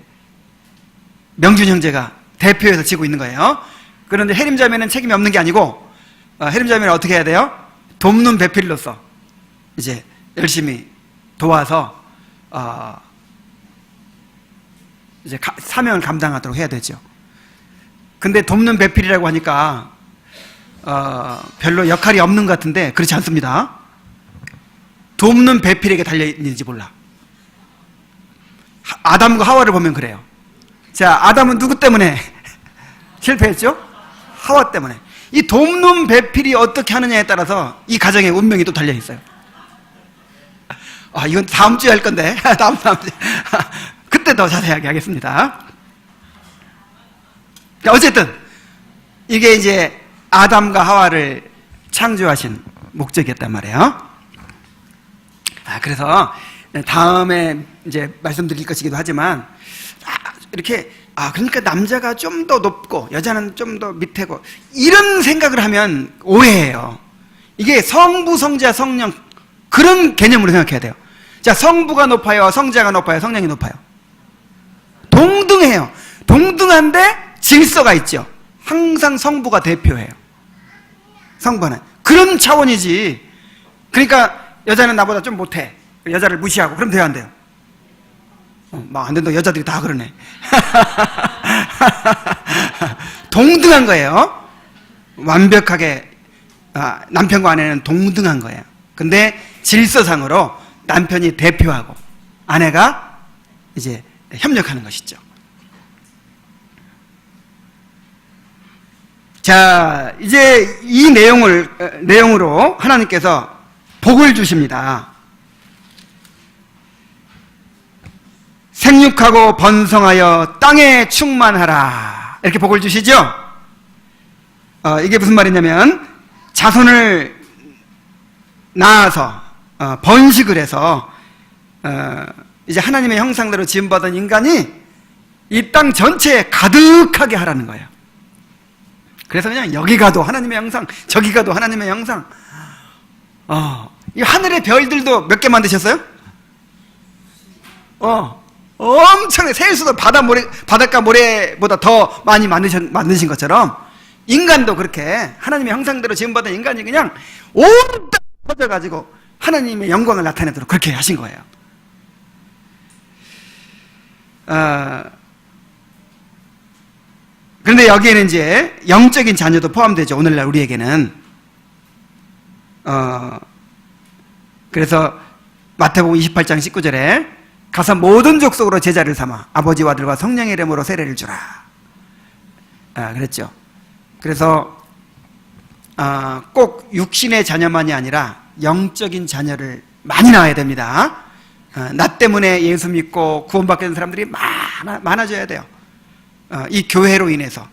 S1: 명준 형제가 대표해서 지고 있는 거예요. 그런데 해림자매는 책임이 없는 게 아니고, 해림자매는 어떻게 해야 돼요? 돕는 배필로서 이제 열심히 도와서 이제 사명을 감당하도록 해야 되죠. 근데 돕는 배필이라고 하니까 별로 역할이 없는 것 같은데 그렇지 않습니다. 돕는 배필에게 달려있는지 몰라. 아담과 하와를 보면 그래요. 자, 아담은 누구 때문에 실패했죠? 하와 때문에. 이 돕는 배필이 어떻게 하느냐에 따라서 이 가정의 운명이 또 달려있어요. 이건 다음 주에 할 건데 다음 주에 그때 더 자세하게 하겠습니다. 어쨌든 이게 이제 아담과 하와를 창조하신 목적이었단 말이에요. 그래서 다음에 이제 말씀드릴 것이기도 하지만, 이렇게 그러니까 남자가 좀 더 높고 여자는 좀 더 밑에고 이런 생각을 하면 오해예요. 이게 성부, 성자, 성령 그런 개념으로 생각해야 돼요. 자, 성부가 높아요, 성자가 높아요, 성령이 높아요? 동등해요. 동등한데 질서가 있죠. 항상 성부가 대표해요. 성부는 그런 차원이지. 그러니까 여자는 나보다 좀 못해, 여자를 무시하고 그럼 돼요, 안 돼요? 막 안 된다, 여자들이 다 그러네. 동등한 거예요. 완벽하게 남편과 아내는 동등한 거예요. 근데 질서상으로 남편이 대표하고 아내가 이제 협력하는 것이죠. 자, 이제 이 내용으로 하나님께서 복을 주십니다. 생육하고 번성하여 땅에 충만하라, 이렇게 복을 주시죠. 이게 무슨 말이냐면 자손을 낳아서 번식을 해서 이제 하나님의 형상대로 지음받은 인간이 이 땅 전체에 가득하게 하라는 거예요. 그래서 그냥 여기 가도 하나님의 형상, 저기 가도 하나님의 형상. 이 하늘의 별들도 몇 개 만드셨어요? 엄청 세일 수도 바닷가 모래보다 더 많이 만드신 것처럼 인간도 그렇게 하나님의 형상대로 지음받은 인간이 그냥 온 땅 퍼져가지고 하나님의 영광을 나타내도록 그렇게 하신 거예요. 그런데 여기에는 이제 영적인 자녀도 포함되죠. 오늘날 우리에게는. 그래서 마태복음 28장 19절에 가서 모든 족속으로 제자를 삼아 아버지와 아들과 성령의 이름으로 세례를 주라. 그랬죠. 그래서 꼭 육신의 자녀만이 아니라 영적인 자녀를 많이 낳아야 됩니다. 나 때문에 예수 믿고 구원받게 된 사람들이 많아져야 돼요. 이 교회로 인해서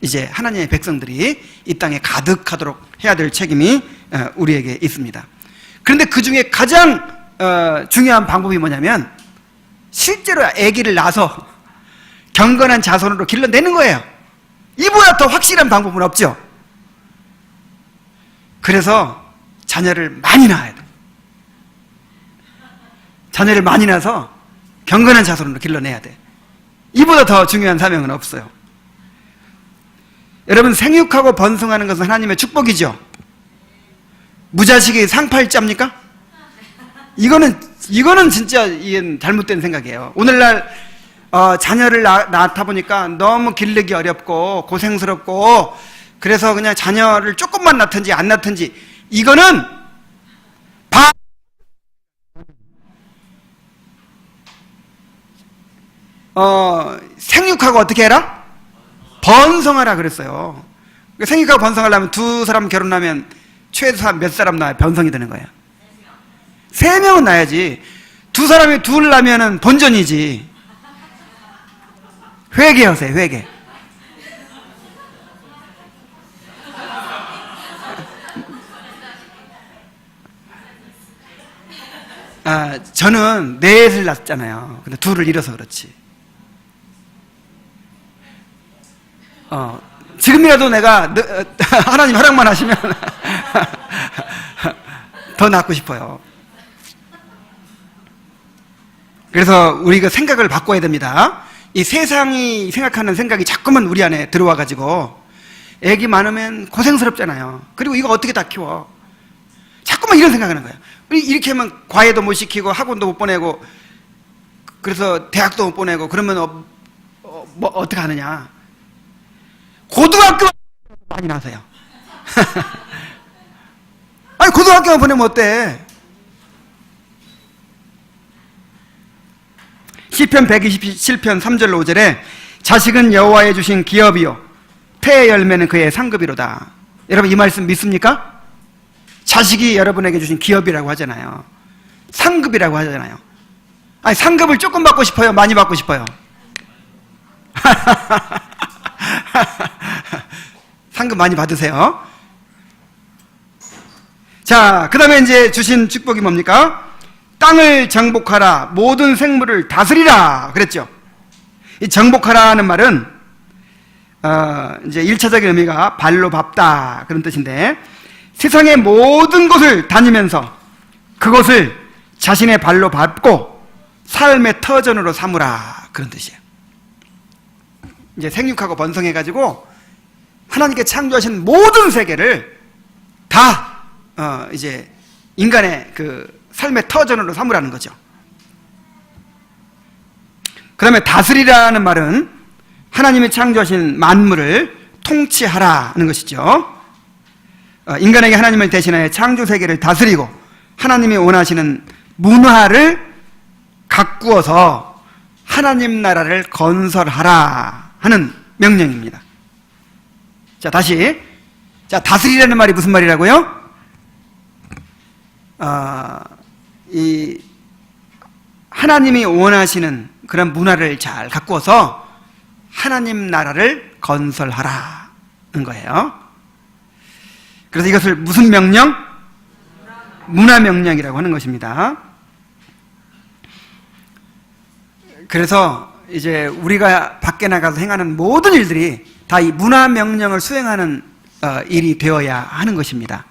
S1: 이제 하나님의 백성들이 이 땅에 가득하도록 해야 될 책임이 우리에게 있습니다. 그런데 그 중에 가장 중요한 방법이 뭐냐면 실제로 아기를 낳아서 경건한 자손으로 길러내는 거예요. 이보다 더 확실한 방법은 없죠. 그래서 자녀를 많이 낳아야 돼. 자녀를 많이 낳아서 경건한 자손으로 길러내야 돼. 이보다 더 중요한 사명은 없어요. 여러분, 생육하고 번성하는 것은 하나님의 축복이죠. 무자식이 상팔자입니까? 이거는 진짜 이게 잘못된 생각이에요. 오늘날 자녀를 낳다 보니까 너무 기르기 어렵고 고생스럽고 그래서 그냥 자녀를 조금만 낳든지 안 낳든지 이거는 생육하고 어떻게 해라? 번성하라 그랬어요. 생육하고 번성하려면 두 사람 결혼하면 최소한 몇 사람 낳아야 번성이 되는 거예요? 3명은 낳아야지. 두 사람이 둘 낳으면 본전이지. 회개하세요, 회개. 저는 넷을 낳았잖아요. 근데 둘을 잃어서 그렇지. 지금이라도 내가 하나님 허락만 하시면 더 낳고 싶어요. 그래서 우리가 생각을 바꿔야 됩니다. 이 세상이 생각하는 생각이 자꾸만 우리 안에 들어와가지고 애기 많으면 고생스럽잖아요. 그리고 이거 어떻게 다 키워? 자꾸만 이런 생각하는 거예요. 이렇게 하면 과외도 못 시키고 학원도 못 보내고 그래서 대학도 못 보내고 그러면 뭐 어떻게 하느냐? 고등학교 많이 나세요. 아니 고등학교만 보내면 어때? 시편 127편 3절로 5절에 자식은 여호와의 주신 기업이요 태의 열매는 그의 상급이로다. 여러분 이 말씀 믿습니까? 자식이 여러분에게 주신 기업이라고 하잖아요. 상급이라고 하잖아요. 아니 상급을 조금 받고 싶어요? 많이 받고 싶어요? 상급 많이 받으세요. 자, 그 다음에 이제 주신 축복이 뭡니까? 땅을 정복하라, 모든 생물을 다스리라 그랬죠. 이 정복하라는 말은 이제 1차적인 의미가 발로 밟다 그런 뜻인데 세상의 모든 곳을 다니면서 그것을 자신의 발로 밟고 삶의 터전으로 삼으라 그런 뜻이에요. 이제 생육하고 번성해가지고 하나님께 창조하신 모든 세계를 다 이제 인간의 그 삶의 터전으로 삼으라는 거죠. 그 다음에 다스리라는 말은 하나님이 창조하신 만물을 통치하라는 것이죠. 인간에게 하나님을 대신하여 창조 세계를 다스리고 하나님이 원하시는 문화를 가꾸어서 하나님 나라를 건설하라 하는 명령입니다. 자, 다시. 자, 다스리라는 말이 무슨 말이라고요? 이 하나님이 원하시는 그런 문화를 잘 가꾸어서 하나님 나라를 건설하라는 거예요. 그래서 이것을 무슨 명령? 문화명령이라고 하는 것입니다. 그래서 이제 우리가 밖에 나가서 행하는 모든 일들이 다 이 문화명령을 수행하는 일이 되어야 하는 것입니다.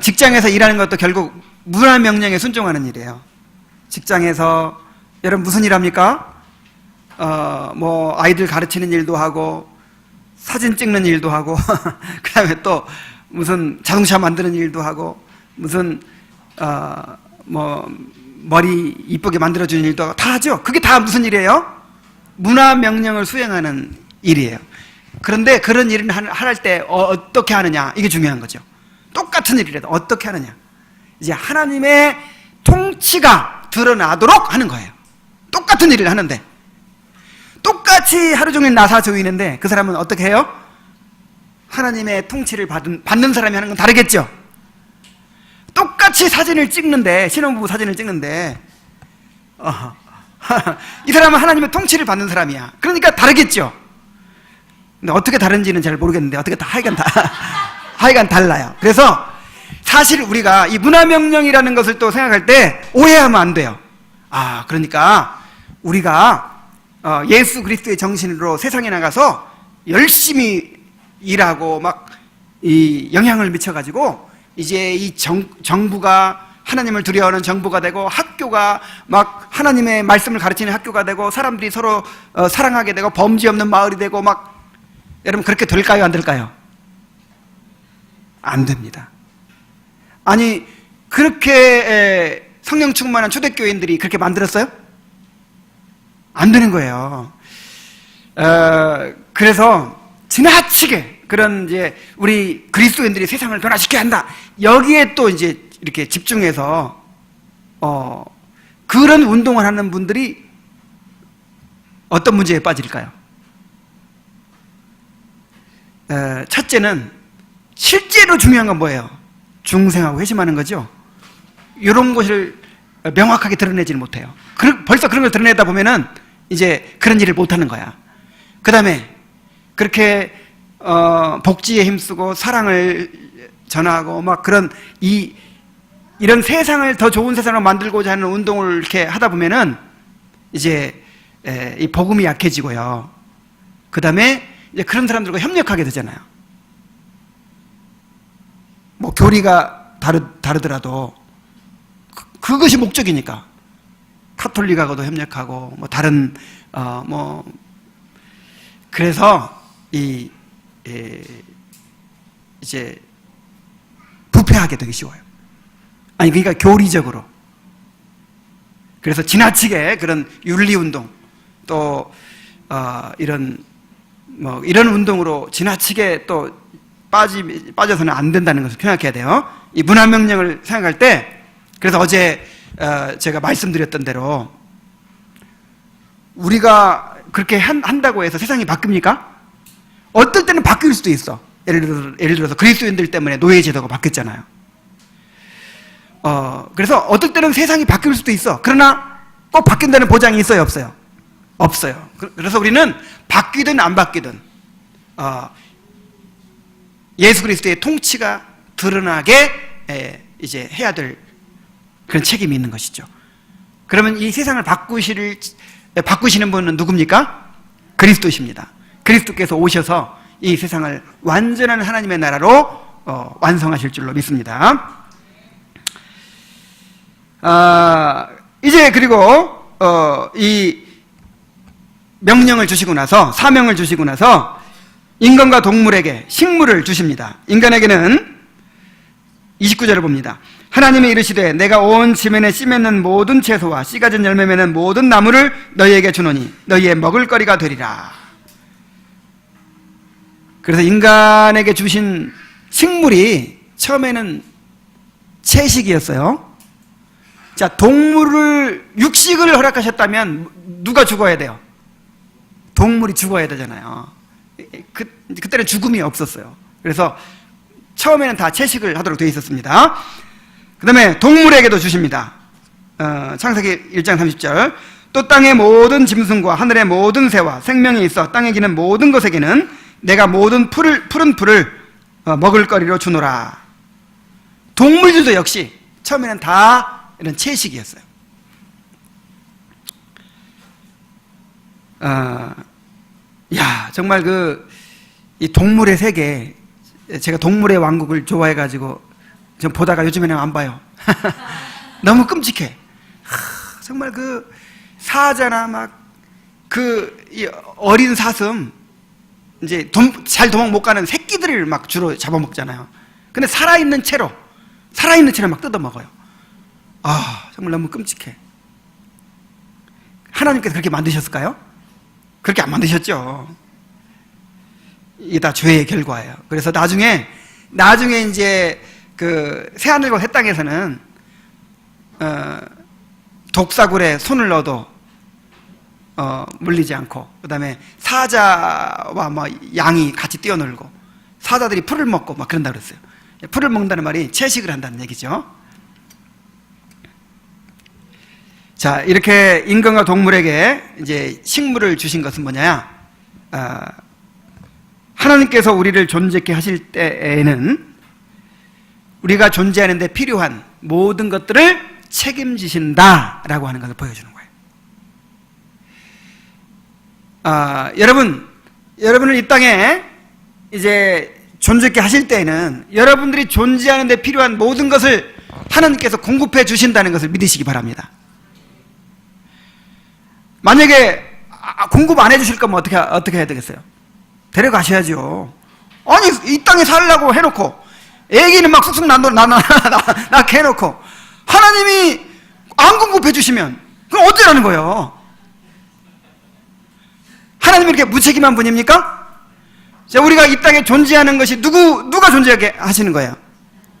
S1: 직장에서 일하는 것도 결국 문화명령에 순종하는 일이에요. 직장에서 여러분 무슨 일 합니까? 뭐 아이들 가르치는 일도 하고 사진 찍는 일도 하고 그 다음에 또 무슨 자동차 만드는 일도 하고 무슨 뭐 머리 이쁘게 만들어주는 일도 하고 다 하죠. 그게 다 무슨 일이에요? 문화명령을 수행하는 일이에요. 그런데 그런 일을 할 때 어떻게 하느냐, 이게 중요한 거죠. 똑같은 일이라도 어떻게 하느냐, 이제 하나님의 통치가 드러나도록 하는 거예요. 똑같은 일을 하는데 똑같이 하루 종일 나사조이는데 그 사람은 어떻게 해요? 하나님의 통치를 받는 사람이 하는 건 다르겠죠. 똑같이 사진을 찍는데, 신혼부부 사진을 찍는데 이 사람은 하나님의 통치를 받는 사람이야. 그러니까 다르겠죠. 근데 어떻게 다른지는 잘 모르겠는데 어떻게 하여간 달라요. 그래서 사실 우리가 이 문화명령이라는 것을 또 생각할 때 오해하면 안 돼요. 그러니까 우리가 예수 그리스도의 정신으로 세상에 나가서 열심히 일하고 막 이 영향을 미쳐가지고 이제 이 정부가 하나님을 두려워하는 정부가 되고 학교가 막 하나님의 말씀을 가르치는 학교가 되고 사람들이 서로 사랑하게 되고 범죄 없는 마을이 되고 막, 여러분 그렇게 될까요? 안 될까요? 안 됩니다. 아니 그렇게 성령 충만한 초대교인들이 그렇게 만들었어요? 안 되는 거예요. 그래서 지나치게 그런 이제 우리 그리스도인들이 세상을 변화시켜야 한다, 여기에 또 이제 이렇게 집중해서 그런 운동을 하는 분들이 어떤 문제에 빠질까요? 첫째는 실제로 중요한 건 뭐예요? 중생하고 회심하는 거죠. 이런 것을 명확하게 드러내지는 못해요. 벌써 그런 걸 드러내다 보면은 이제 그런 일을 못하는 거야. 그 다음에 그렇게 복지에 힘쓰고 사랑을 전하고 막 그런 이런 세상을 더 좋은 세상으로 만들고자 하는 운동을 이렇게 하다 보면은 이제 이 복음이 약해지고요. 그 다음에 이제 그런 사람들과 협력하게 되잖아요. 뭐 교리가 다르더라도 그것이 목적이니까 카톨릭하고도 협력하고 뭐 다른 뭐 그래서 이제 부패하게 되기 쉬워요. 아니 그러니까 교리적으로. 그래서 지나치게 그런 윤리운동 또 이런 운동으로 지나치게 또 빠져서는 안 된다는 것을 생각해야 돼요. 이 문화명령을 생각할 때, 그래서 어제 제가 말씀드렸던 대로 우리가 그렇게 한다고 해서 세상이 바뀝니까? 어떨 때는 바뀔 수도 있어. 예를 들어서 그리스도인들 때문에 노예제도가 바뀌었잖아요. 그래서 어떨 때는 세상이 바뀔 수도 있어. 그러나 꼭 바뀐다는 보장이 있어요, 없어요? 없어요. 그래서 우리는 바뀌든 안 바뀌든 예수 그리스도의 통치가 드러나게 이제 해야 될 그런 책임이 있는 것이죠. 그러면 이 세상을 바꾸시는 분은 누굽니까? 그리스도십니다. 그리스도께서 오셔서 이 세상을 완전한 하나님의 나라로 완성하실 줄로 믿습니다. 이제 그리고 이 명령을 주시고 나서, 사명을 주시고 나서 인간과 동물에게 식물을 주십니다. 인간에게는 29절을 봅니다. 하나님이 이르시되 내가 온 지면에 씨 맺는 모든 채소와 씨 가진 열매 맺는 모든 나무를 너희에게 주노니 너희의 먹을거리가 되리라. 그래서 인간에게 주신 식물이 처음에는 채식이었어요. 자, 육식을 허락하셨다면 누가 죽어야 돼요? 동물이 죽어야 되잖아요. 그때는 죽음이 없었어요. 그래서 처음에는 다 채식을 하도록 되어 있었습니다. 그 다음에 동물에게도 주십니다. 창세기 1장 30절 또 땅의 모든 짐승과 하늘의 모든 새와 생명이 있어 땅에 기는 모든 것에게는 내가 모든 푸른 풀을 먹을거리로 주노라. 동물들도 역시 처음에는 다 이런 채식이었어요. 야, 정말 이 동물의 세계, 제가 동물의 왕국을 좋아해가지고 좀 보다가 요즘에는 안 봐요. 너무 끔찍해. 정말 사자나 이 어린 사슴, 이제 잘 도망 못 가는 새끼들을 막 주로 잡아먹잖아요. 근데 살아있는 채로 막 뜯어먹어요. 정말 너무 끔찍해. 하나님께서 그렇게 만드셨을까요? 그렇게 안 만드셨죠. 이게 다 죄의 결과예요. 그래서 나중에 이제 새하늘과 새 땅에서는 독사굴에 손을 넣어도 물리지 않고, 그 다음에 사자와 양이 같이 뛰어놀고, 사자들이 풀을 먹고 막 그런다 그랬어요. 풀을 먹는다는 말이 채식을 한다는 얘기죠. 자, 이렇게 인간과 동물에게 이제 식물을 주신 것은 뭐냐? 하나님께서 우리를 존재케 하실 때에는 우리가 존재하는 데 필요한 모든 것들을 책임지신다라고 하는 것을 보여주는 거예요. 여러분을 이 땅에 이제 존재케 하실 때에는 여러분들이 존재하는 데 필요한 모든 것을 하나님께서 공급해 주신다는 것을 믿으시기 바랍니다. 만약에 공급 안 해주실 거면 어떻게 해야 되겠어요? 데려가셔야죠. 아니, 이 땅에 살려고 해놓고 애기는 막 쑥쑥 낳게 해놓고 하나님이 안 공급해 주시면 그럼 어쩌라는 거예요? 하나님이 이렇게 무책임한 분입니까? 자, 우리가 이 땅에 존재하는 것이 누가 존재하게 하시는 거예요?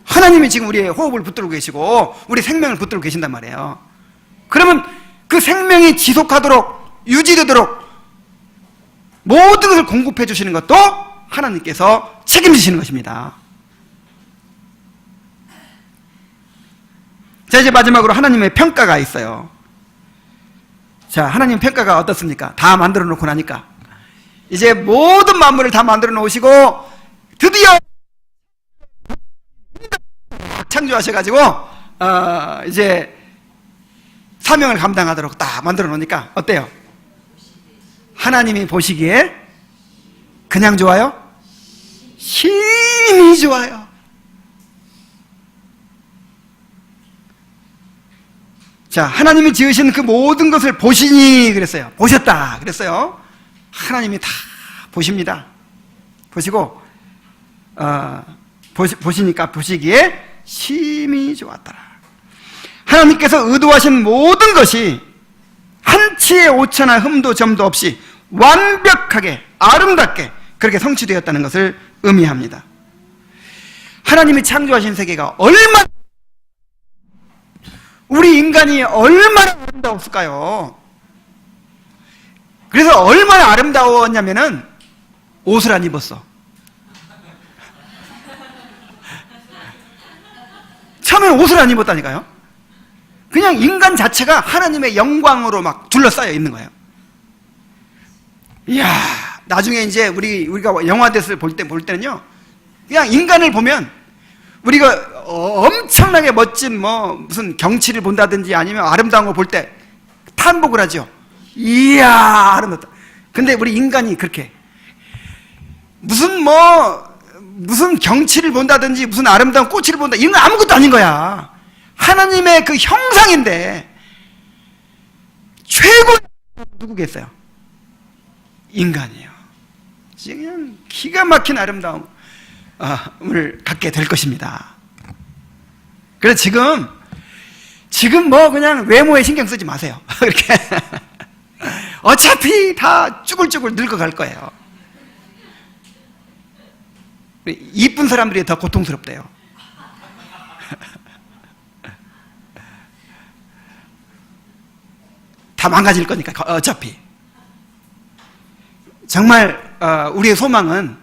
S1: 하나님이 지금 우리의 호흡을 붙들고 계시고 우리 생명을 붙들고 계신단 말이에요. 그러면 그 생명이 지속하도록 유지되도록 모든 것을 공급해 주시는 것도 하나님께서 책임지시는 것입니다. 자, 이제 마지막으로 하나님의 평가가 있어요. 자, 하나님 평가가 어떻습니까? 다 만들어 놓고 나니까 이제 모든 만물을 다 만들어 놓으시고 드디어 창조하셔가지고 이제 사명을 감당하도록 딱 만들어 놓으니까 어때요? 하나님이 보시기에 그냥 좋아요? 힘이 좋아요. 자, 하나님이 지으신 그 모든 것을 보시니 그랬어요. 보셨다 그랬어요. 하나님이 다 보십니다. 보시고 보시니까 보시기에 심히 좋았더라. 하나님께서 의도하신 모든 것이 한치의 오차나 흠도 점도 없이 완벽하게 아름답게 그렇게 성취되었다는 것을 의미합니다. 하나님이 창조하신 세계가 얼마나, 우리 인간이 얼마나 아름다웠을까요? 그래서 얼마나 아름다웠냐면은 옷을 안 입었어. 처음에는 옷을 안 입었다니까요. 그냥 인간 자체가 하나님의 영광으로 막 둘러싸여 있는 거예요. 이야, 나중에 이제 우리가 영화대를 볼 때는요, 그냥 인간을 보면 우리가 엄청나게 멋진 무슨 경치를 본다든지 아니면 아름다운 걸 볼 때 탄복을 하죠. 이야, 아름답다. 근데 우리 인간이 그렇게 무슨 경치를 본다든지 무슨 아름다운 꽃을 본다, 이런 건 아무것도 아닌 거야. 하나님의 그 형상인데 최고 누구겠어요? 인간이에요. 그냥 기가 막힌 아름다움을 갖게 될 것입니다. 그래서 지금 그냥 외모에 신경 쓰지 마세요. 그렇게 어차피 다 쭈글쭈글 늙어갈 거예요. 이쁜 사람들이 더 고통스럽대요. 다 망가질 거니까 어차피. 정말 우리의 소망은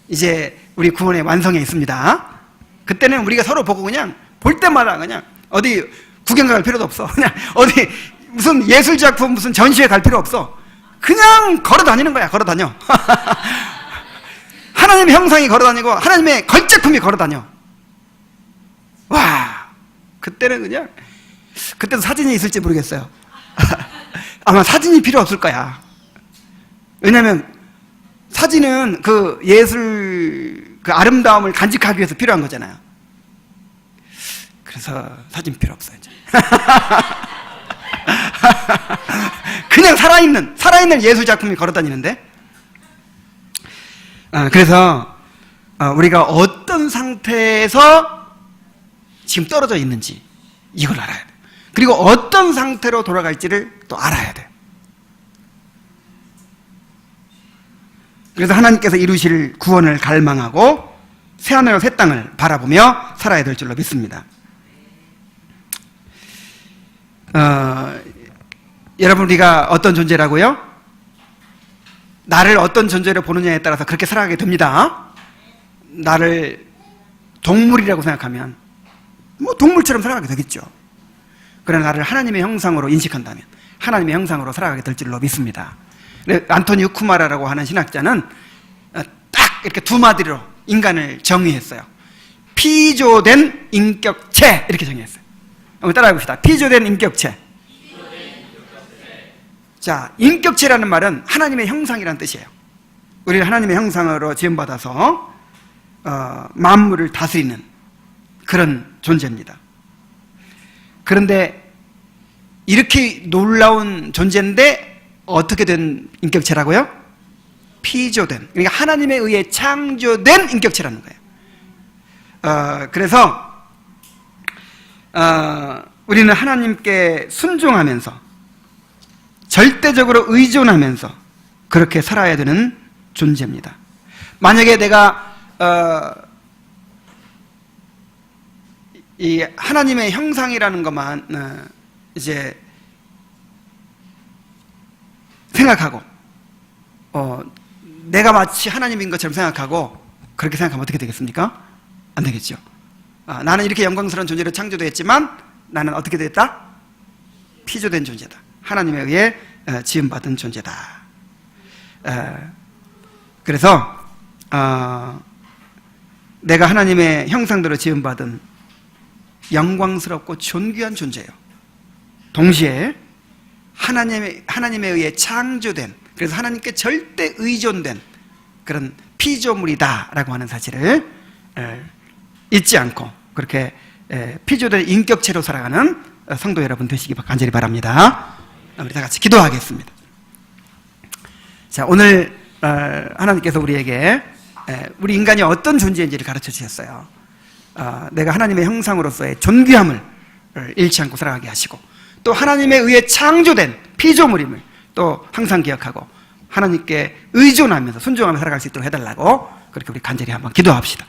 S1: 이제 우리 구원의 완성에 있습니다. 그때는 우리가 서로 보고 그냥 볼 때마다 그냥 어디 구경 갈 필요도 없어. 그냥 어디 무슨 예술작품 무슨 전시회 갈 필요 없어. 그냥 걸어 다니는 거야. 걸어 다녀. 하나님의 형상이 걸어 다니고 하나님의 걸작품이 걸어 다녀. 와, 그때는 그냥, 그때도 사진이 있을지 모르겠어요. 아마 사진이 필요 없을 거야. 왜냐면 사진은 그 예술, 그 아름다움을 간직하기 위해서 필요한 거잖아요. 그래서 사진 필요 없어요, 이제. 그냥 살아있는 예술작품이 걸어다니는데, 그래서 우리가 어떤 상태에서 지금 떨어져 있는지 이걸 알아야 돼요. 그리고 어떤 상태로 돌아갈지를 또 알아야 돼요. 그래서 하나님께서 이루실 구원을 갈망하고 새하늘과 새 땅을 바라보며 살아야 될 줄로 믿습니다. 여러분, 우리가 어떤 존재라고요? 나를 어떤 존재로 보느냐에 따라서 그렇게 살아가게 됩니다. 나를 동물이라고 생각하면 뭐 동물처럼 살아가게 되겠죠. 그러나 나를 하나님의 형상으로 인식한다면 하나님의 형상으로 살아가게 될 줄로 믿습니다. 안토니우 쿠마라라고 하는 신학자는 딱 이렇게 두 마디로 인간을 정의했어요. 피조된 인격체, 이렇게 정의했어요. 한번 따라해 봅시다. 피조된 인격체. 자, 인격체라는 말은 하나님의 형상이라는 뜻이에요. 우리는 하나님의 형상으로 지음받아서 만물을 다스리는 그런 존재입니다. 그런데 이렇게 놀라운 존재인데 어떻게 된 인격체라고요? 피조된, 그러니까 하나님에 의해 창조된 인격체라는 거예요. 그래서 우리는 하나님께 순종하면서 절대적으로 의존하면서 그렇게 살아야 되는 존재입니다. 만약에 내가 이 하나님의 형상이라는 것만 이제 생각하고 내가 마치 하나님인 것처럼 생각하고 그렇게 생각하면 어떻게 되겠습니까? 안 되겠죠. 나는 이렇게 영광스러운 존재로 창조되었지만 나는 어떻게 됐다? 피조된 존재다. 하나님에 의해 지음받은 존재다. 그래서 내가 하나님의 형상대로 지음받은 영광스럽고 존귀한 존재예요. 동시에 하나님에 의해 창조된, 그래서 하나님께 절대 의존된 그런 피조물이다라고 하는 사실을 잊지 않고 그렇게 피조된 인격체로 살아가는 성도 여러분 되시기 간절히 바랍니다. 우리 다 같이 기도하겠습니다. 자, 오늘 하나님께서 우리에게 우리 인간이 어떤 존재인지를 가르쳐 주셨어요. 내가 하나님의 형상으로서의 존귀함을 잃지 않고 살아가게 하시고, 또 하나님에 의해 창조된 피조물임을 또 항상 기억하고 하나님께 의존하면서 순종하며 살아갈 수 있도록 해달라고 그렇게 우리 간절히 한번 기도합시다.